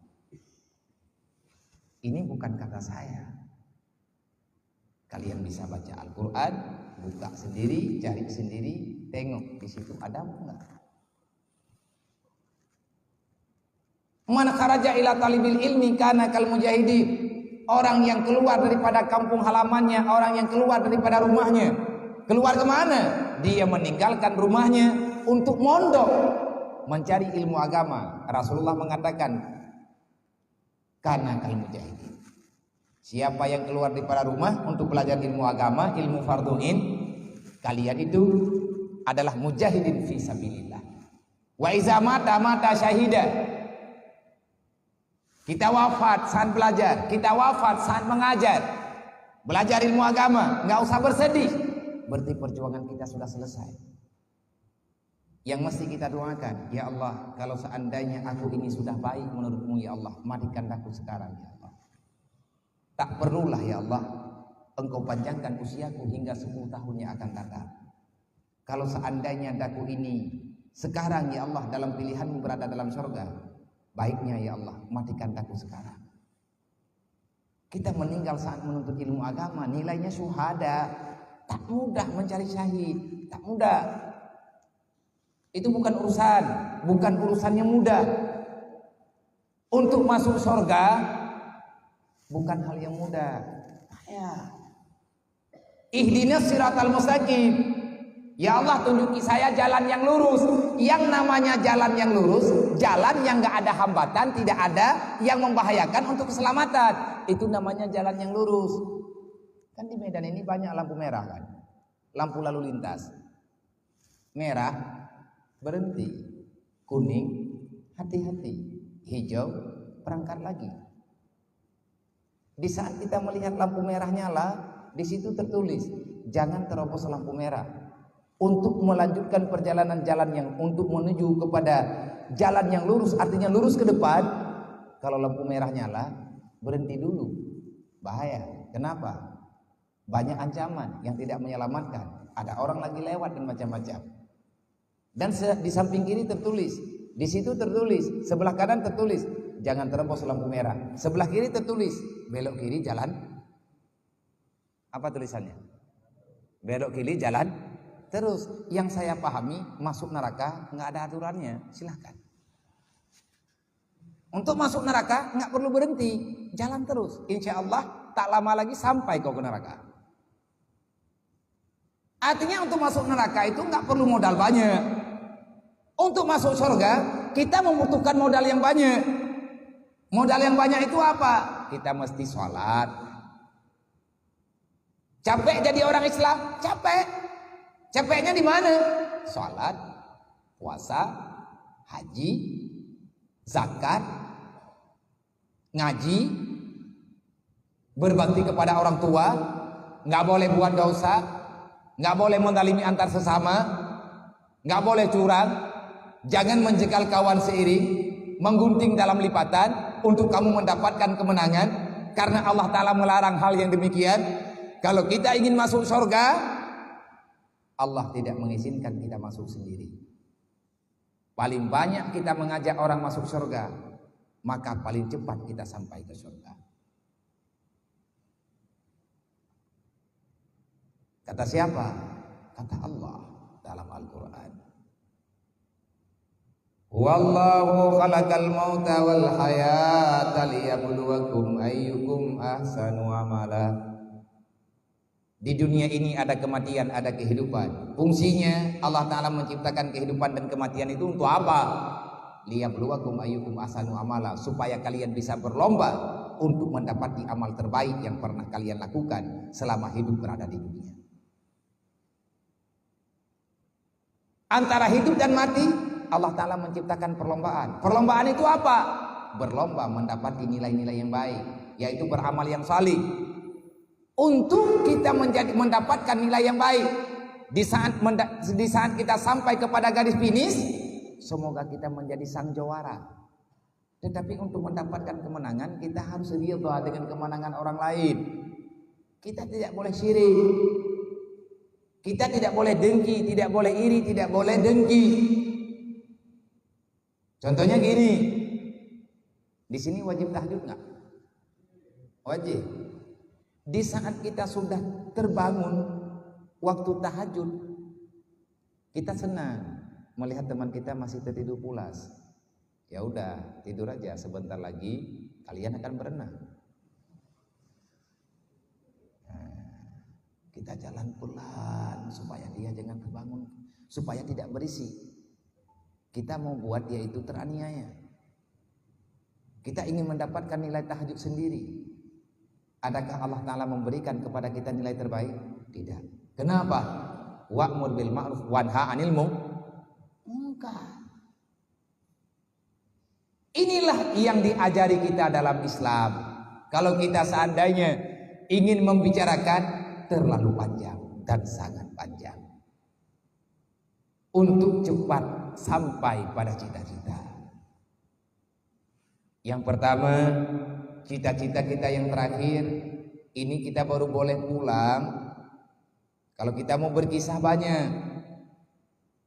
Ini bukan kata saya. Kalian bisa baca Al-Quran, buka sendiri, cari sendiri, tengok di situ ada enggak. Man kharaja ila talibil ilmi kana kal mujahidin. Orang yang keluar daripada kampung halamannya, orang yang keluar daripada rumahnya, keluar kemana? Dia meninggalkan rumahnya untuk mondok mencari ilmu agama. Rasulullah mengatakan, kana kal mujahidin. Siapa yang keluar daripada rumah untuk belajar ilmu agama, ilmu fardhu'in, kalian itu adalah mujahidin fi sabilillah. Wa iza mata syahida. Kita wafat saat belajar, kita wafat saat mengajar, belajar ilmu agama, nggak usah bersedih. Berarti perjuangan kita sudah selesai. Yang mesti kita doakan, ya Allah, kalau seandainya aku ini sudah baik menurutmu ya Allah, matikan aku sekarang ya Allah. Tak perlulah ya Allah Engkau panjangkan usiaku hingga 10 tahun yang akan datang. Kalau seandainya daku ini sekarang ya Allah dalam pilihanmu berada dalam surga, baiknya ya Allah matikan daku sekarang. Kita meninggal saat menuntut ilmu agama, nilainya syuhada. Tak mudah mencari syahid, tak mudah. Itu bukan urusan yang mudah. Untuk masuk surga bukan hal yang mudah. Ya. Ihdinas siratal mustaqim. Ya Allah, tunjuki saya jalan yang lurus. Yang namanya jalan yang lurus, jalan yang gak ada hambatan, tidak ada yang membahayakan untuk keselamatan. Itu namanya jalan yang lurus. Kan di Medan ini banyak lampu merah kan, lampu lalu lintas. Merah berhenti, kuning hati-hati, hijau berangkat lagi. Di saat kita melihat lampu merah nyala, di situ tertulis jangan terobos lampu merah. Untuk melanjutkan perjalanan jalan yang untuk menuju kepada jalan yang lurus, artinya lurus ke depan. Kalau lampu merah nyala, berhenti dulu. Bahaya. Kenapa? Banyak ancaman yang tidak menyelamatkan. Ada orang lagi lewat dan macam-macam. Dan di samping kiri tertulis, di situ tertulis, sebelah kanan tertulis jangan terobos lampu merah. Sebelah kiri tertulis belok kiri jalan. Apa tulisannya? Belok kiri jalan terus. Yang saya pahami masuk neraka nggak ada aturannya, silahkan. Untuk masuk neraka nggak perlu berhenti, jalan terus. Insya Allah tak lama lagi sampai kau ke neraka. Artinya untuk masuk neraka itu nggak perlu modal banyak. Untuk masuk surga kita membutuhkan modal yang banyak. Modal yang banyak itu apa? Kita mesti sholat. Capek jadi orang Islam? Capek. Capeknya di mana? Sholat, puasa, haji, zakat, ngaji, berbakti kepada orang tua, nggak boleh buat dosa, nggak boleh menzalimi antar sesama, nggak boleh curang, jangan menjegal kawan seiring, menggunting dalam lipatan untuk kamu mendapatkan kemenangan, karena Allah Ta'ala melarang hal yang demikian. Kalau kita ingin masuk surga, Allah tidak mengizinkan kita masuk sendiri. Paling banyak kita mengajak orang masuk surga, maka paling cepat kita sampai ke surga. Kata siapa? Kata Allah dalam Al-Quran. Wallahu khalaqal mauta wal hayata liyabluwakum ayyukum ahsanu amala. Di dunia ini ada kematian, ada kehidupan. Fungsinya Allah Ta'ala menciptakan kehidupan dan kematian itu untuk apa? Liyabluwakum ayyukum ahsanu amala, supaya kalian bisa berlomba untuk mendapati amal terbaik yang pernah kalian lakukan selama hidup berada di dunia. Antara hidup dan mati Allah Ta'ala menciptakan perlombaan. Perlombaan itu apa? berlomba mendapati nilai-nilai yang baik, yaitu beramal yang salih. Untuk kita mendapatkan nilai yang baik, di saat kita sampai kepada garis finish, semoga kita menjadi sang juara. Tetapi untuk mendapatkan kemenangan, kita harus ridha dengan kemenangan orang lain. Kita tidak boleh syirik, kita tidak boleh dengki, tidak boleh iri, tidak boleh dengki. Contohnya gini, di sini wajib tahajud nggak? Wajib. Di saat kita sudah terbangun waktu tahajud, kita senang melihat teman kita masih tertidur pulas. Ya udah, tidur aja, sebentar lagi kalian akan berenang. Kita jalan pelan supaya dia jangan terbangun, supaya tidak berisik. Kita mau buat dia itu teraniaya. Kita ingin mendapatkan nilai tahajud sendiri. Adakah Allah Ta'ala memberikan kepada kita nilai terbaik? Tidak. Kenapa? Wa'mur bil ma'ruf wanha 'anil munkar. Inilah yang diajari kita dalam Islam. Kalau kita seandainya ingin membicarakan, terlalu panjang dan sangat panjang untuk cepat sampai pada cita-cita. Yang pertama, cita-cita kita yang terakhir, ini kita baru boleh pulang kalau kita mau berkisah banyak.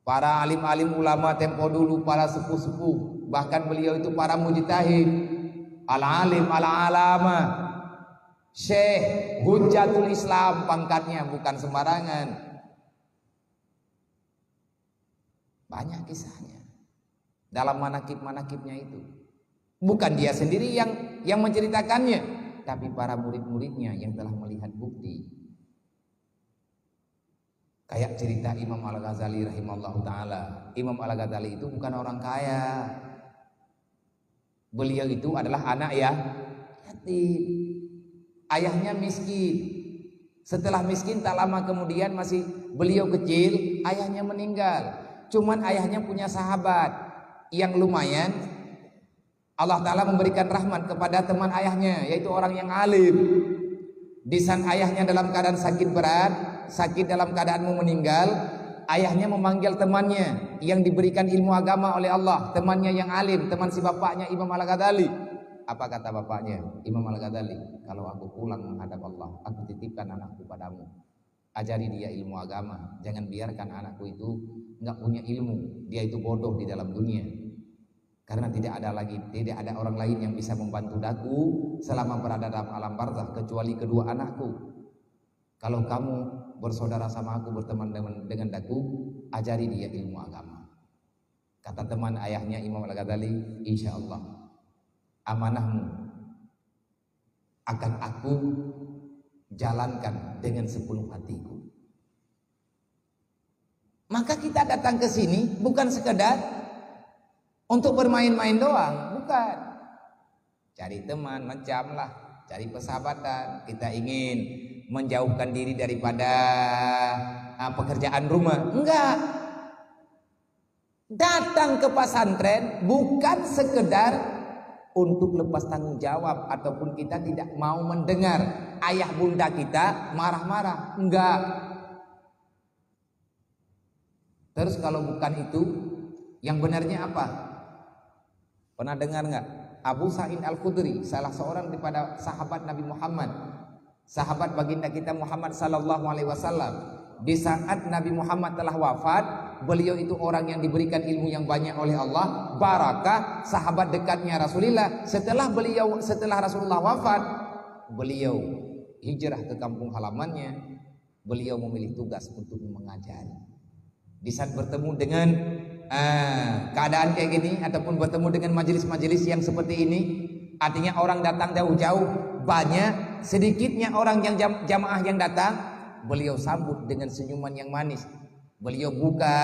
Para alim-alim ulama tempo dulu, para sepuh-sepuh, bahkan beliau itu para mujtahid, al-alim, al-alama, Syekh Hujjatul Islam pangkatnya, bukan sembarangan. Banyak kisahnya dalam manakib-manakibnya itu. Bukan dia sendiri yang menceritakannya, tapi para murid-muridnya yang telah melihat bukti. Kayak cerita Imam Al-Ghazali rahimahullah ta'ala. Imam Al-Ghazali itu bukan orang kaya. Beliau itu adalah anak yatim. Ayahnya miskin. Setelah miskin tak lama kemudian, masih beliau kecil, ayahnya meninggal. Cuman ayahnya punya sahabat yang lumayan. Allah Ta'ala memberikan rahmat kepada teman ayahnya, yaitu orang yang alim. Di saat ayahnya dalam keadaan sakit berat, sakit dalam keadaan mau meninggal, ayahnya memanggil temannya yang diberikan ilmu agama oleh Allah, temannya yang alim, teman si bapaknya Imam Al-Ghazali. Apa kata bapaknya Imam Al-Ghazali? Kalau aku pulang menghadap Allah, aku titipkan anakku padamu. Ajari dia ilmu agama. Jangan biarkan anakku itu nggak punya ilmu, dia itu bodoh di dalam dunia. Karena tidak ada orang lain yang bisa membantu daku selama berada dalam alam barzakh kecuali kedua anakku. Kalau kamu bersaudara sama aku, berteman dengan daku, ajari dia ilmu agama. Kata teman ayahnya Imam Al-Ghazali, insya Allah amanahmu akan aku jalankan dengan sepenuh hatiku. Maka kita datang ke sini bukan sekedar untuk bermain-main doang, bukan. Cari teman, macam lah, cari persahabatan. Kita ingin menjauhkan diri daripada pekerjaan rumah, enggak. Datang ke pesantren bukan sekedar untuk lepas tanggung jawab, ataupun kita tidak mau mendengar ayah bunda kita marah-marah, enggak. Terus kalau bukan itu, yang benarnya apa? Pernah dengar nggak? Abu Sa'id Al-Khudri, salah seorang daripada sahabat Nabi Muhammad, sahabat baginda kita Muhammad sallallahu alaihi wasallam. Di saat Nabi Muhammad telah wafat, beliau itu orang yang diberikan ilmu yang banyak oleh Allah, barakah, sahabat dekatnya Rasulullah. Setelah Rasulullah wafat, beliau hijrah ke kampung halamannya. Beliau memilih tugas untuk mengajari. Di saat bertemu dengan keadaan kayak gini, ataupun bertemu dengan majelis-majelis yang seperti ini, artinya orang datang jauh-jauh, banyak, sedikitnya orang yang jamaah yang datang, beliau sambut dengan senyuman yang manis. Beliau buka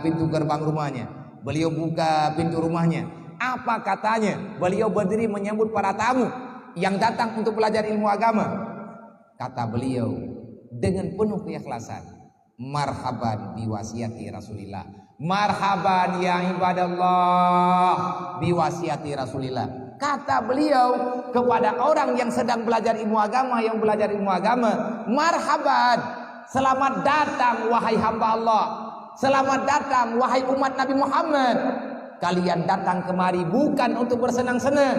pintu gerbang rumahnya, beliau buka pintu rumahnya. Apa katanya? Beliau berdiri menyambut para tamu yang datang untuk belajar ilmu agama. Kata beliau dengan penuh keikhlasan, marhaban biwasiati Rasulillah. Marhaban ya ibadallah biwasiati Rasulillah. Kata beliau kepada orang yang sedang belajar ilmu agama, marhaban, selamat datang wahai hamba Allah, selamat datang wahai umat Nabi Muhammad. Kalian datang kemari bukan untuk bersenang-senang.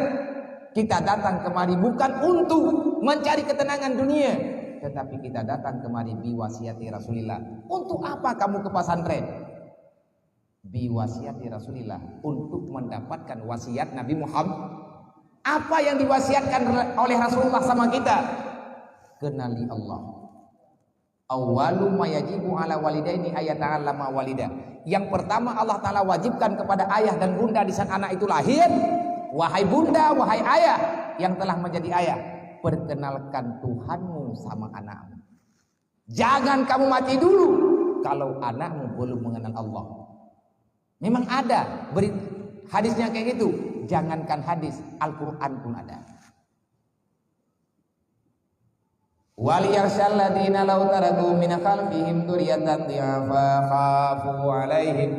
Kita datang kemari bukan untuk mencari ketenangan dunia, tetapi kita datang kemari biwasiati Rasulillah. Untuk apa kamu ke pesantren? Biwasiati Rasulillah, untuk mendapatkan wasiat Nabi Muhammad. Apa yang diwasiatkan oleh Rasulullah sama kita? Kenali Allah. Awwalu ma yajibu ala walidaini ayata'allama walida. Yang pertama Allah Ta'ala wajibkan kepada ayah dan bunda di saat anak itu lahir. Wahai bunda, wahai ayah yang telah menjadi ayah, perkenalkan Tuhanmu sama anakmu. Jangan kamu mati dulu kalau anakmu belum mengenal Allah. Memang ada hadisnya kayak gitu. Jangankan hadis, Al-Quran pun ada. وَلِيَخْشَى الَّذِينَ لَوْ تَرَكُوا مِنْ خَلْفِهِمْ ذُرِّيَّةً ضِعَافًا خَافُوا عَلَيْهِمْ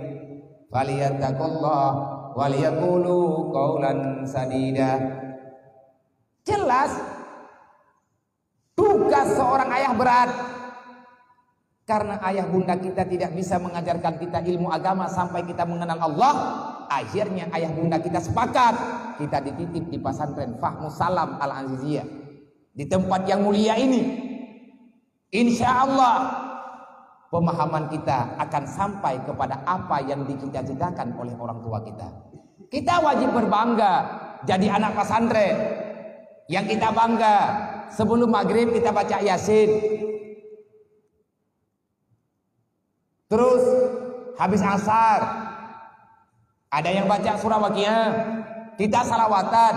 فَلْيَتَّقُوا اللَّهَ وَلْيَقُولُوا قَوْلًا سَدِيدًا. Jelas tugas seorang ayah berat, karena ayah bunda kita tidak bisa mengajarkan kita ilmu agama sampai kita mengenal Allah. Akhirnya ayah bunda kita sepakat kita dititip di pesantren Fahmus Salam Al-Aziziyah. Di tempat yang mulia ini, insya Allah pemahaman kita akan sampai kepada apa yang dicita-citakan oleh orang tua kita. Kita wajib berbangga jadi anak pesantren. Yang kita bangga, sebelum maghrib kita baca Yasin, terus habis asar ada yang baca surah Waqiah, kita salawatan.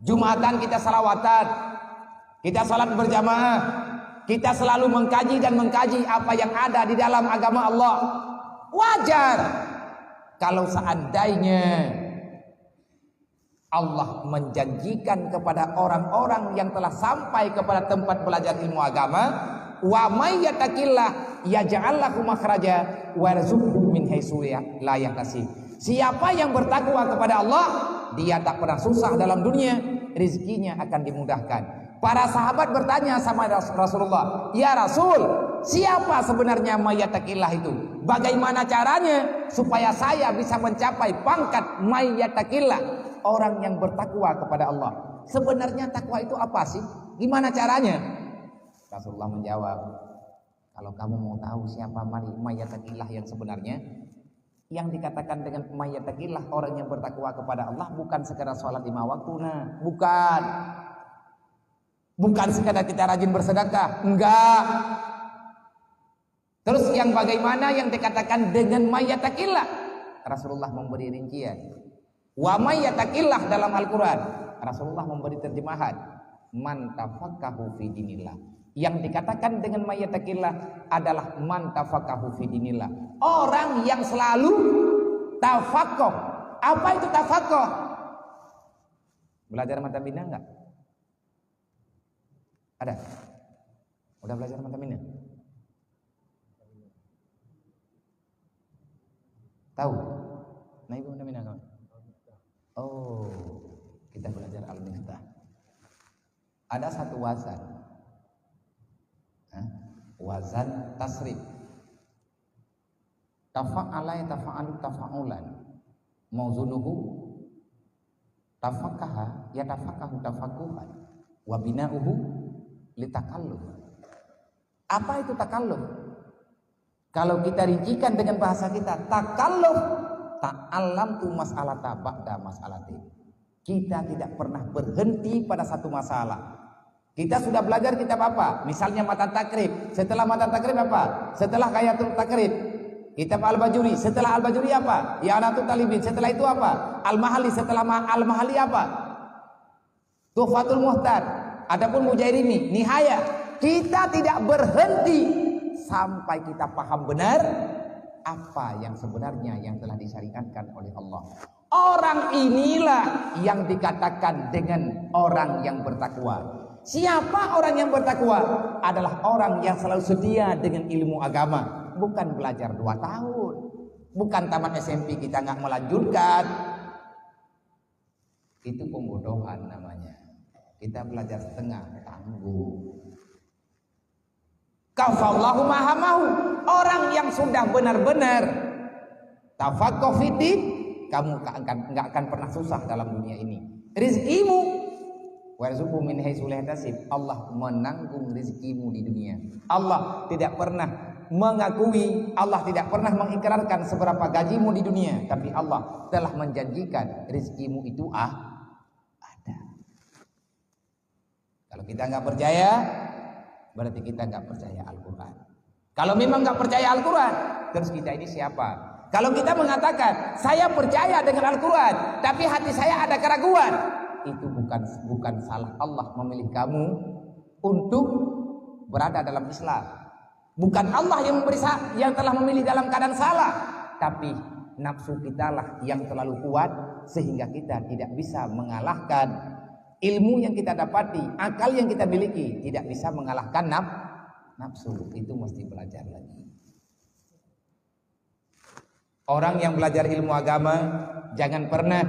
Jumatan kita salawatan. Kita salat berjamaah. Kita selalu mengkaji apa yang ada di dalam agama Allah. Wajar kalau seandainya Allah menjanjikan kepada orang-orang yang telah sampai kepada tempat belajar ilmu agama, wa may yattaqillah yaj'al lahu makhraja warzuqhu min haitsu la yahtasib. Siapa yang bertakwa kepada Allah, dia tak pernah susah dalam dunia, rezekinya akan dimudahkan. Para sahabat bertanya sama Rasulullah, "Ya Rasul, siapa sebenarnya mayyatakillah itu? Bagaimana caranya supaya saya bisa mencapai pangkat mayyatakillah, orang yang bertakwa kepada Allah? Sebenarnya takwa itu apa sih? Gimana caranya?" Rasulullah menjawab, "Kalau kamu mau tahu siapa mayyatakillah yang sebenarnya, yang dikatakan dengan mayyatakillah, orang yang bertakwa kepada Allah, bukan sekedar sholat 5 waktu, bukan sekadar kita rajin bersedekah, enggak. Terus yang bagaimana yang dikatakan dengan mayyatakillah? Rasulullah memberi rincian. Wa mayyatakillah dalam Al-Quran, Rasulullah memberi terjemahan, man tafaqahu fi dinillah. Yang dikatakan dengan mayyatakillah adalah man tafaqahu fi dinillah, orang yang selalu tafaqquh. Apa itu tafaqquh? Belajar mata bina enggak? Ada? Udah belajar mata bina? Tahu? Nah, ibu mata bina kawan? Oh, kita belajar Al-Miftah. Ada satu wazan, wazan tasrif. Tafa'ala yatafa'alu tafa'ulan, mauzunuhu tafaqaha yatafaqahu tafaqquhan, wa bina'uhu litakalluf. Apa itu takalluf? Kalau kita rincikan dengan bahasa kita, takalluf ta'allamtu mas'alata ba'da mas'alati. Kita tidak pernah berhenti pada satu masalah. Kita sudah belajar kitab apa? Misalnya matan takrib. Setelah matan takrib apa? Setelah Ghayatul Takrib, kitab Al-Bajuri. Setelah Al-Bajuri apa? I'anatul Talibin. Setelah itu apa? Al-Mahalli. Setelah Al-Mahalli apa? Tuhfatul Muhtar. Adapun Mujairini, Nihaya. Kita tidak berhenti sampai kita paham benar apa yang sebenarnya yang telah disyariatkan oleh Allah. Orang inilah yang dikatakan dengan orang yang bertakwa. Siapa orang yang bertakwa? Adalah orang yang selalu setia dengan ilmu agama. Bukan belajar 2 tahun. Bukan tamat SMP kita nggak melanjutkan. Itu pembodohan namanya. Kita belajar setengah, tangguh. Kafallahu mahamahu. Orang yang sudah benar-benar tafaqquh fiddin, kamu nggak akan pernah susah dalam dunia ini. Rizkimu warzuqhu min haitsu la yahtasib. Allah menanggung rizkimu di dunia. Allah tidak pernah mengakui, Allah tidak pernah mengikrarkan seberapa gajimu di dunia, tapi Allah telah menjanjikan rizkimu itu ada. Kalau kita nggak percaya, berarti kita nggak percaya Al-Quran. Kalau memang nggak percaya Al-Quran, terus kita ini siapa? Kalau kita mengatakan saya percaya dengan Al-Quran, tapi hati saya ada keraguan, itu bukan salah Allah memilih kamu untuk berada dalam Islam. Bukan Allah yang telah memilih dalam keadaan salah, tapi nafsu kita lah yang terlalu kuat sehingga kita tidak bisa mengalahkan ilmu yang kita dapati, akal yang kita miliki, tidak bisa mengalahkan nafsu. Itu mesti belajar lagi. Orang yang belajar ilmu agama, jangan pernah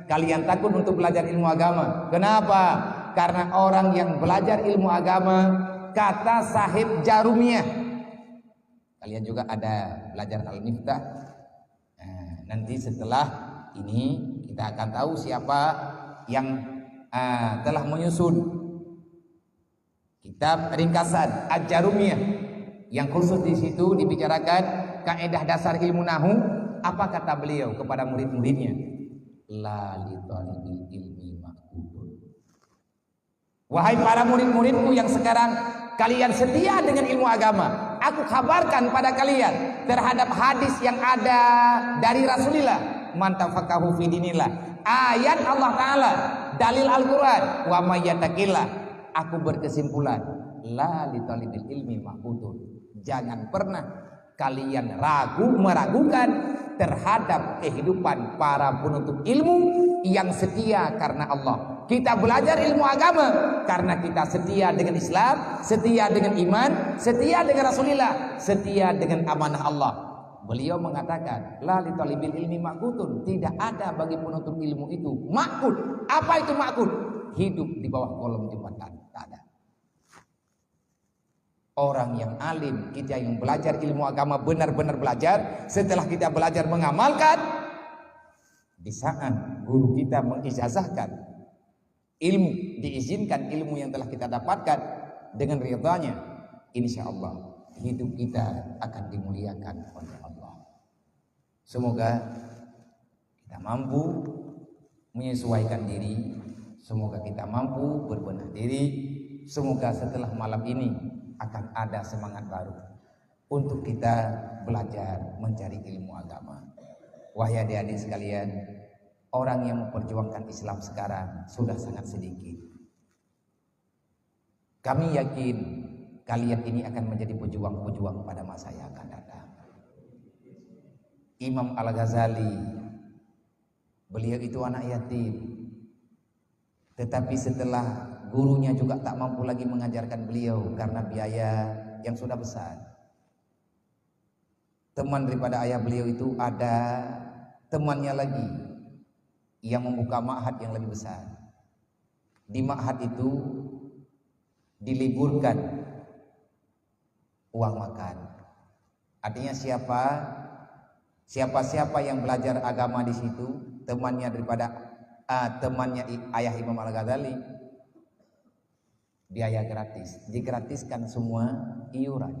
kalian takut untuk belajar ilmu agama. Kenapa? Karena orang yang belajar ilmu agama, kata Sahib Jarumiyah, kalian juga ada belajar Al-Miftah. Nah, nanti setelah ini kita akan tahu siapa yang telah menyusun kitab ringkasan Al-Jarumiyah yang khusus di situ dibicarakan kaidah dasar ilmu nahu. Apa kata beliau kepada murid-muridnya? La li talibil ilmi maqbul. Wahai para murid-muridku yang sekarang kalian setia dengan ilmu agama, aku kabarkan pada kalian terhadap hadis yang ada dari Rasulullah, man tafaqahu fi dinillah, ayat Allah Ta'ala, dalil Al-Quran, wa may yattaqillah. Aku berkesimpulan, la li talibil ilmi maqbul. Jangan pernah kalian meragukan terhadap kehidupan para penuntut ilmu yang setia karena Allah. Kita belajar ilmu agama karena kita setia dengan Islam, setia dengan iman, setia dengan Rasulullah, setia dengan amanah Allah. Beliau mengatakan, la li talibil ilmi maqutun. Tidak ada bagi penuntut ilmu itu maqut. Apa itu maqut? Hidup di bawah kolong jembatan. Tak ada. Orang yang alim, kita yang belajar ilmu agama benar-benar belajar, setelah kita belajar mengamalkan, di saat guru kita mengijazahkan ilmu, diizinkan ilmu yang telah kita dapatkan dengan ridhanya, insya Allah hidup kita akan dimuliakan oleh Allah. Semoga kita mampu menyesuaikan diri, semoga kita mampu berbenah diri, semoga setelah malam ini akan ada semangat baru untuk kita belajar mencari ilmu agama. Wahai adik-adik sekalian, orang yang memperjuangkan Islam sekarang sudah sangat sedikit. Kami yakin kalian ini akan menjadi pejuang-pejuang pada masa yang akan datang. Imam Al-Ghazali, beliau itu anak yatim, tetapi setelah gurunya juga tak mampu lagi mengajarkan beliau karena biaya yang sudah besar. Teman daripada ayah beliau itu ada temannya lagi yang membuka ma'had yang lebih besar. Di ma'had itu diliburkan uang makan. Artinya siapa yang belajar agama di situ, temannya ayah Imam Al-Ghazali, biaya gratis, digratiskan semua iuran.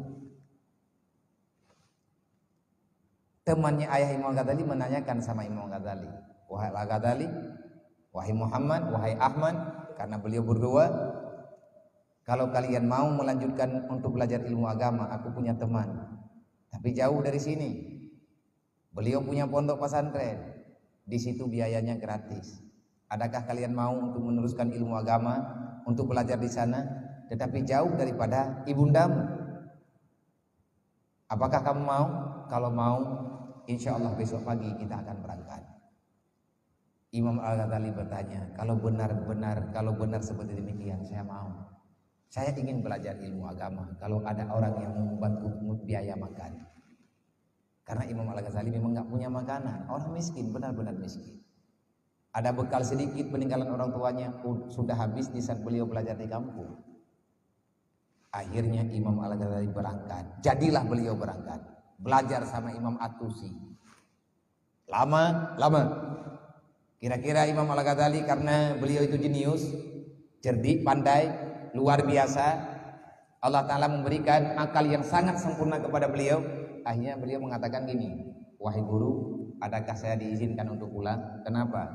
Temannya ayah Imam Al-Ghazali menanyakan sama Imam Al-Ghazali, wahai Al-Ghazali, wahai Muhammad, wahai Ahmad, karena beliau berdua, kalau kalian mau melanjutkan untuk belajar ilmu agama, aku punya teman, tapi jauh dari sini. Beliau punya pondok pesantren, di situ biayanya gratis. Adakah kalian mau untuk meneruskan ilmu agama, untuk belajar di sana, tetapi jauh daripada ibundamu? Apakah kamu mau? Kalau mau, insya Allah besok pagi kita akan berangkat. Imam Al-Ghazali bertanya, kalau benar seperti demikian, saya mau. Saya ingin belajar ilmu agama. Kalau ada orang yang membantu biaya makan. Karena Imam Al-Ghazali memang nggak punya makanan. Orang miskin, benar-benar miskin. Ada bekal sedikit peninggalan orang tuanya, sudah habis di saat beliau belajar di kampung. Akhirnya Imam Al-Ghazali berangkat. Jadilah beliau berangkat. Belajar sama Imam At-Tusi. Lama. Kira-kira Imam Al-Ghazali karena beliau itu jenius, cerdik, pandai, luar biasa, Allah Ta'ala memberikan akal yang sangat sempurna kepada beliau. Akhirnya beliau mengatakan gini, wahai guru, adakah saya diizinkan untuk pulang? Kenapa?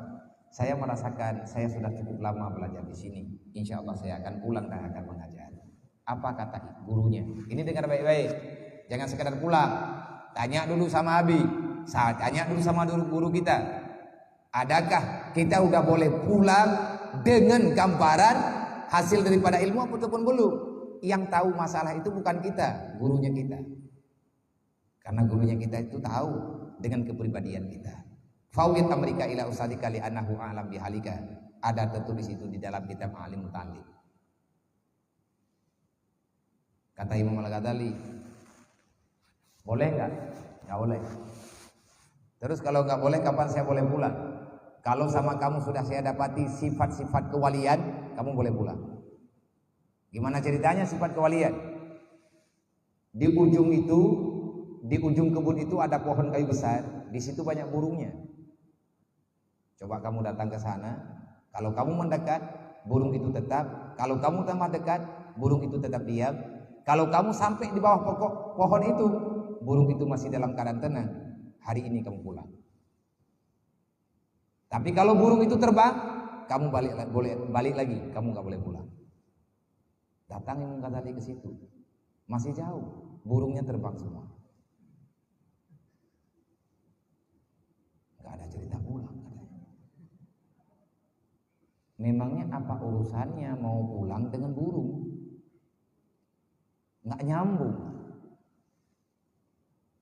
Saya merasakan saya sudah cukup lama belajar di sini. Insya Allah saya akan pulang dan akan mengajar. Apa kata gurunya? Ini dengar baik-baik. Jangan sekedar pulang. Tanya dulu sama Abi. Tanya dulu sama guru kita. Adakah kita udah boleh pulang dengan gambaran hasil daripada ilmu ataupun belum? Yang tahu masalah itu bukan kita, gurunya kita. Karena gurunya kita itu tahu dengan kepribadian kita. Fawwid amrika ila usadika li annahu a'lam bihalika. Ada tertulis itu di dalam kitab Alim Muta'allim. Kata Imam Al-Ghazali, boleh enggak? Enggak boleh. Terus kalau enggak boleh, kapan saya boleh pulang? Kalau sama kamu sudah saya dapati sifat-sifat kewalian, kamu boleh pulang. Gimana ceritanya sifat kewalian? Di ujung itu, di ujung kebun itu ada pohon kayu besar, di situ banyak burungnya. Coba kamu datang ke sana, kalau kamu mendekat, burung itu tetap. Kalau kamu tambah dekat, burung itu tetap diam. Kalau kamu sampai di bawah pokok pohon itu, burung itu masih dalam keadaan tenang. Hari ini kamu pulang. Tapi kalau burung itu terbang, kamu balik lagi, kamu nggak boleh pulang. Datang Imam Ghazali ke situ, masih jauh, burungnya terbang semua. Nggak ada cerita pulang. Memangnya apa urusannya mau pulang dengan burung? Nggak nyambung.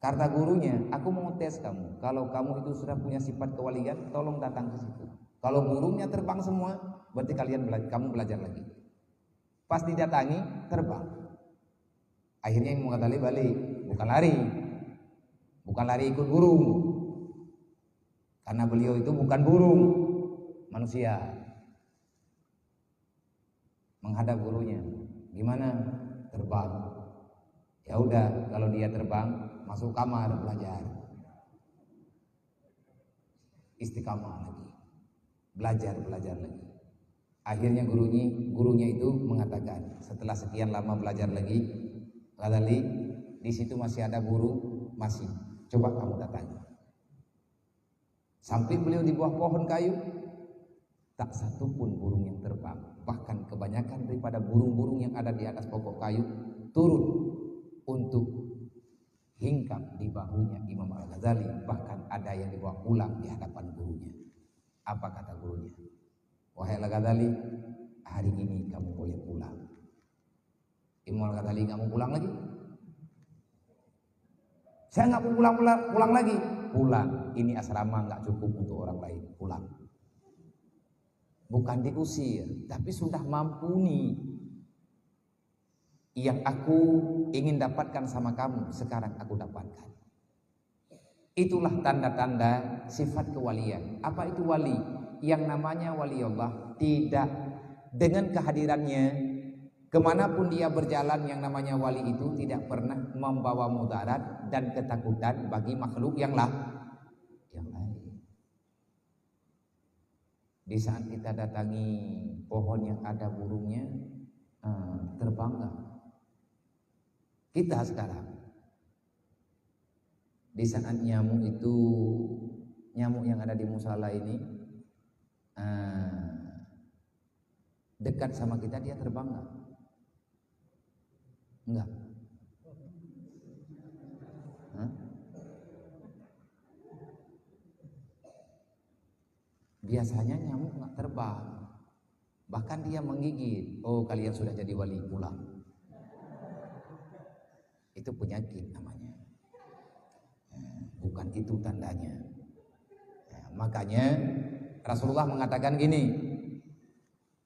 Kata gurunya, aku mau tes kamu. Kalau kamu itu sudah punya sifat kewalian, tolong datang ke situ. Kalau burungnya terbang semua, berarti kamu belajar lagi. Pas didatangi, terbang. Akhirnya Imam Ghazali balik, bukan lari ikut burung. Karena beliau itu bukan burung, manusia. Menghadap gurunya, gimana? Terbang. Ya udah, kalau dia terbang, masuk kamar belajar. Istiqamah lagi. Belajar lagi. Akhirnya gurunya itu mengatakan, setelah sekian lama belajar lagi, Ghazali, di situ masih ada burung, masih. Coba kamu datangi. Sampai beliau di bawah pohon kayu, tak satu pun burung yang terbang. Bahkan kebanyakan daripada burung-burung yang ada di atas pokok kayu turun untuk hingkap di bahunya Imam Al-Ghazali. Bahkan ada yang dibawa pulang di hadapan gurunya. Apa kata gurunya? Wahai Al-Ghazali, hari ini kamu boleh pulang. Imam Al-Ghazali nggak mau pulang lagi. Saya nggak mau pulang lagi. Pulang. Ini asrama nggak cukup untuk orang lain. Pulang. Bukan diusir, tapi sudah mampu nih. Yang aku ingin dapatkan sama kamu, sekarang aku dapatkan. Itulah tanda-tanda sifat kewalian. Apa itu wali? Yang namanya wali Allah tidak dengan kehadirannya kemanapun dia berjalan, yang namanya wali itu tidak pernah membawa mudarat dan ketakutan bagi makhluk yang lain. Di saat kita datangi pohon yang ada burungnya, terbangga. Kita sekarang di saat nyamuk yang ada di musala ini dekat sama kita, dia terbang enggak? Biasanya nyamuk enggak terbang, bahkan dia menggigit. Oh, kalian sudah jadi wali, pulang. Itu penyakit namanya, bukan itu tandanya. Makanya Rasulullah mengatakan gini,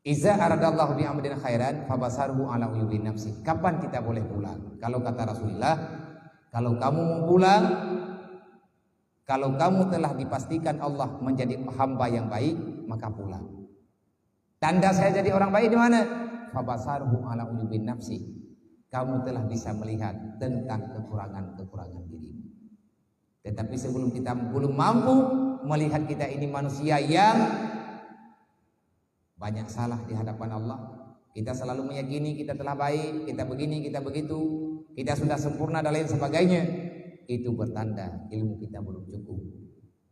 Iza aradallahu bi amrin khairan fabasarhu ala uyubi nafsi. Kapan kita boleh pulang? Kalau kata Rasulullah, kalau kamu mau pulang, kalau kamu telah dipastikan Allah menjadi hamba yang baik, maka pulang. Tanda saya jadi orang baik di mana? Fabasarhu ala uyubi nafsi. Kamu telah bisa melihat tentang kekurangan-kekurangan dirimu. Tetapi sebelum kita belum mampu melihat kita ini manusia yang banyak salah di hadapan Allah, kita selalu meyakini kita telah baik, kita begini, kita begitu, kita sudah sempurna dan lain sebagainya. Itu bertanda ilmu kita belum cukup.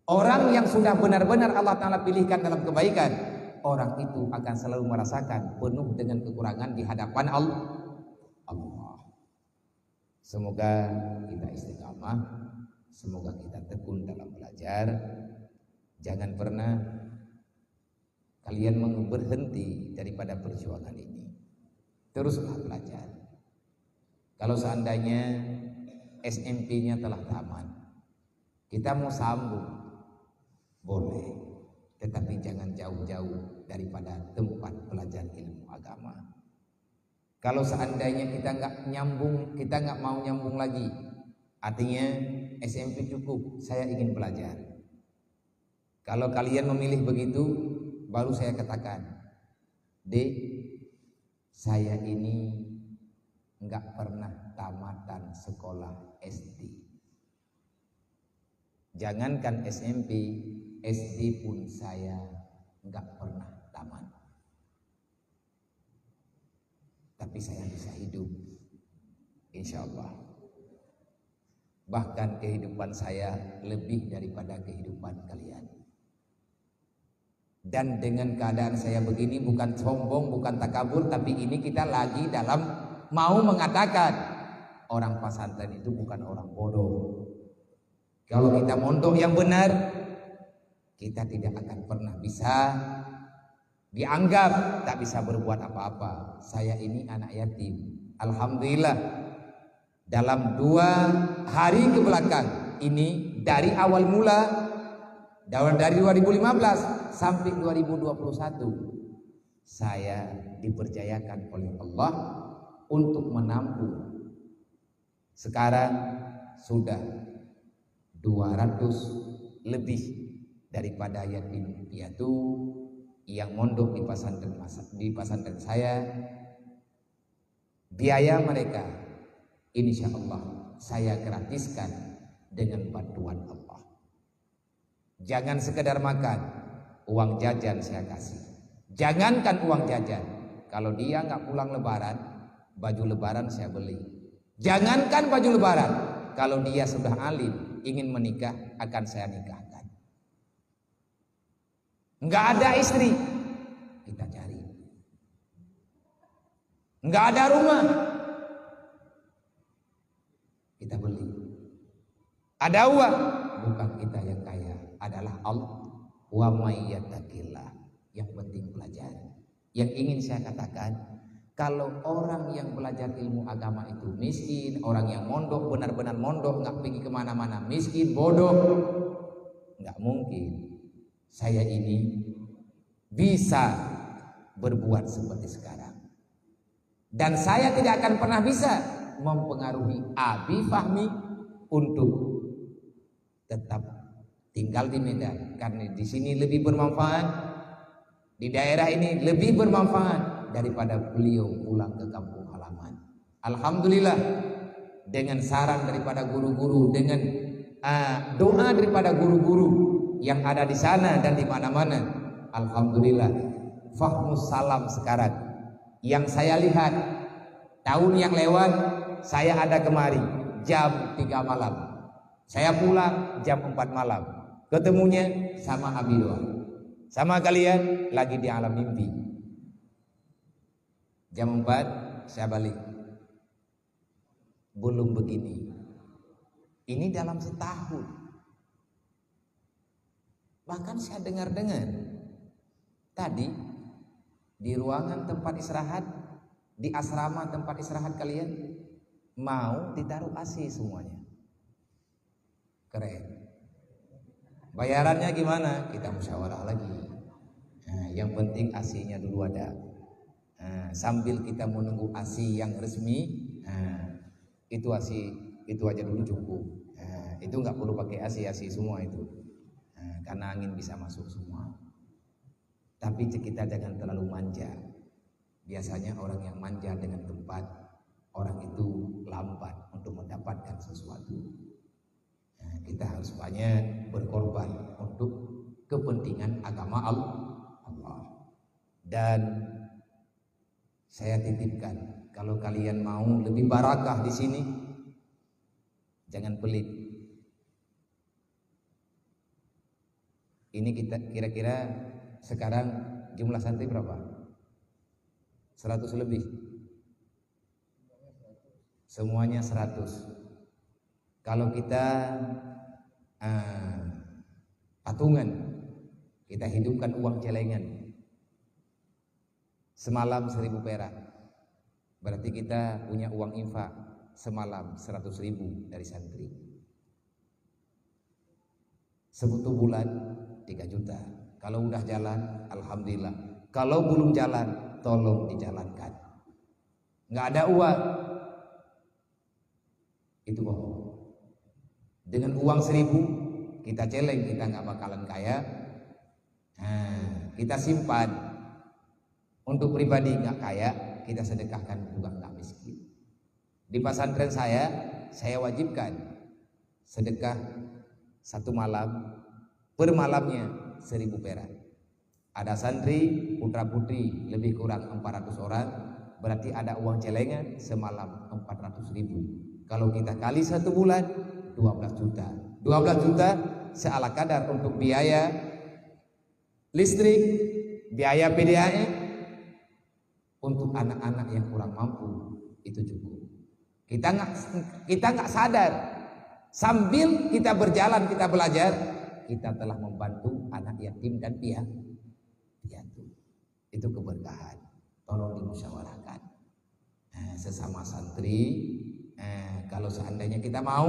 Orang yang sudah benar-benar Allah Ta'ala pilihkan dalam kebaikan, orang itu akan selalu merasakan penuh dengan kekurangan di hadapan Allah. Semoga kita istiqamah, semoga kita tekun dalam belajar. Jangan pernah kalian berhenti daripada perjuangan ini. Teruslah belajar. Kalau seandainya SMP-nya telah tamat, kita mau sambung, boleh. Tetapi jangan jauh-jauh daripada tempat belajar ilmu agama. Kalau seandainya kita nggak nyambung, kita nggak mau nyambung lagi, artinya SMP cukup, saya ingin belajar. Kalau kalian memilih begitu, baru saya katakan, Dek, saya ini nggak pernah tamatan sekolah SD. Jangankan SMP, SD pun saya nggak pernah tamat. Tapi saya bisa hidup, insya Allah. Bahkan kehidupan saya lebih daripada kehidupan kalian. Dan dengan keadaan saya begini bukan sombong, bukan takabur, tapi ini kita lagi dalam mau mengatakan orang pesantren itu bukan orang bodoh. Kalau kita mondok yang benar, kita tidak akan pernah bisa dianggap tak bisa berbuat apa-apa. Saya ini anak yatim. Alhamdulillah, dalam 2 hari ke belakang ini, dari awal mula dari 2015 sampai 2021, saya dipercayakan oleh Allah untuk menampung. Sekarang sudah 200 lebih daripada yatim piatu yang mondok di pesantren saya. Biaya mereka insya Allah saya gratiskan dengan bantuan Allah. Jangan sekedar makan, uang jajan saya kasih. Jangankan uang jajan, kalau dia nggak pulang lebaran, baju lebaran saya beli. Jangankan baju lebaran, kalau dia sudah alim ingin menikah, akan saya nikahkan. Nggak ada istri, kita cari. Nggak ada rumah, kita beli. Ada uang, bukan kita yang kaya, adalah Allah. Wa may yattaqillah. Yang penting belajar. Yang ingin saya katakan, kalau orang yang belajar ilmu agama itu miskin, orang yang mondok benar-benar mondok, nggak pergi kemana-mana, miskin, bodoh, nggak mungkin saya ini bisa berbuat seperti sekarang. Dan saya tidak akan pernah bisa mempengaruhi Abi Fahmi untuk tetap tinggal di Medan, karena di sini lebih bermanfaat, di daerah ini lebih bermanfaat daripada beliau pulang ke kampung halaman. Alhamdulillah, dengan saran daripada guru-guru, dengan doa daripada guru-guru yang ada di sana dan di mana-mana, alhamdulillah, Fahmus Salam sekarang yang saya lihat tahun yang lewat, saya ada kemari jam 3 malam, saya pulang jam 4 malam, ketemunya sama Abi doang, sama kalian lagi di alam mimpi. Jam 4 saya balik. Belum begini. Ini dalam setahun. Bahkan saya dengar-dengar tadi di ruangan tempat istirahat, di asrama tempat istirahat kalian mau ditaruh AC semuanya. Keren. Bayarannya gimana? Kita musyawarah lagi. Nah, yang penting ASI-nya dulu ada. Sambil kita menunggu ASI yang resmi, itu ASI itu aja dulu cukup. Itu nggak perlu pakai ASI semua itu, karena angin bisa masuk semua. Tapi kita jangan terlalu manja. Biasanya orang yang manja dengan tempat, orang itu lambat untuk mendapatkan sesuatu. Kita harus banyak berkorban untuk kepentingan agama Allah. Dan saya titipkan, kalau kalian mau lebih barakah di sini, jangan pelit. Ini kita kira-kira sekarang jumlah santri berapa? 100 lebih. Semuanya 100. Kalau kita patungan, kita hidupkan uang celengan. Semalam 1000 perak. Berarti kita punya uang infak semalam 100.000 dari santri. Sebutu bulan 3 juta. Kalau udah jalan, alhamdulillah. Kalau belum jalan, tolong dijalankan. Nggak ada uang, itu bohong. Dengan uang 1000 kita celeng, kita nggak bakalan kaya. Kita simpan. Untuk pribadi nggak kaya, kita sedekahkan juga nggak miskin. Di pesantren saya wajibkan sedekah 1 malam, per malamnya 1000 perak. Ada santri putra putri lebih kurang 400 orang, berarti ada uang celengan semalam 400.000. Kalau kita kali 1 bulan 12 juta. 12 juta seala kadar untuk biaya listrik, biaya PDAM. Untuk anak-anak yang kurang mampu itu cukup. Kita nggak sadar, sambil kita berjalan, kita belajar, kita telah membantu anak yatim dan piatu. Itu keberkahan. Tolong dimusyawarahkan. Sesama santri, kalau seandainya kita mau,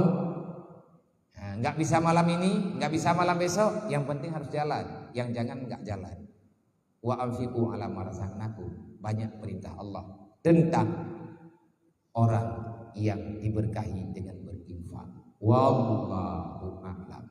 nggak bisa malam ini, nggak bisa malam besok, yang penting harus jalan. Yang jangan nggak jalan. Wa anfiqu ala ma razaqnakum. Banyak perintah Allah tentang orang yang diberkahi dengan berinfak. Wallahu a'lam.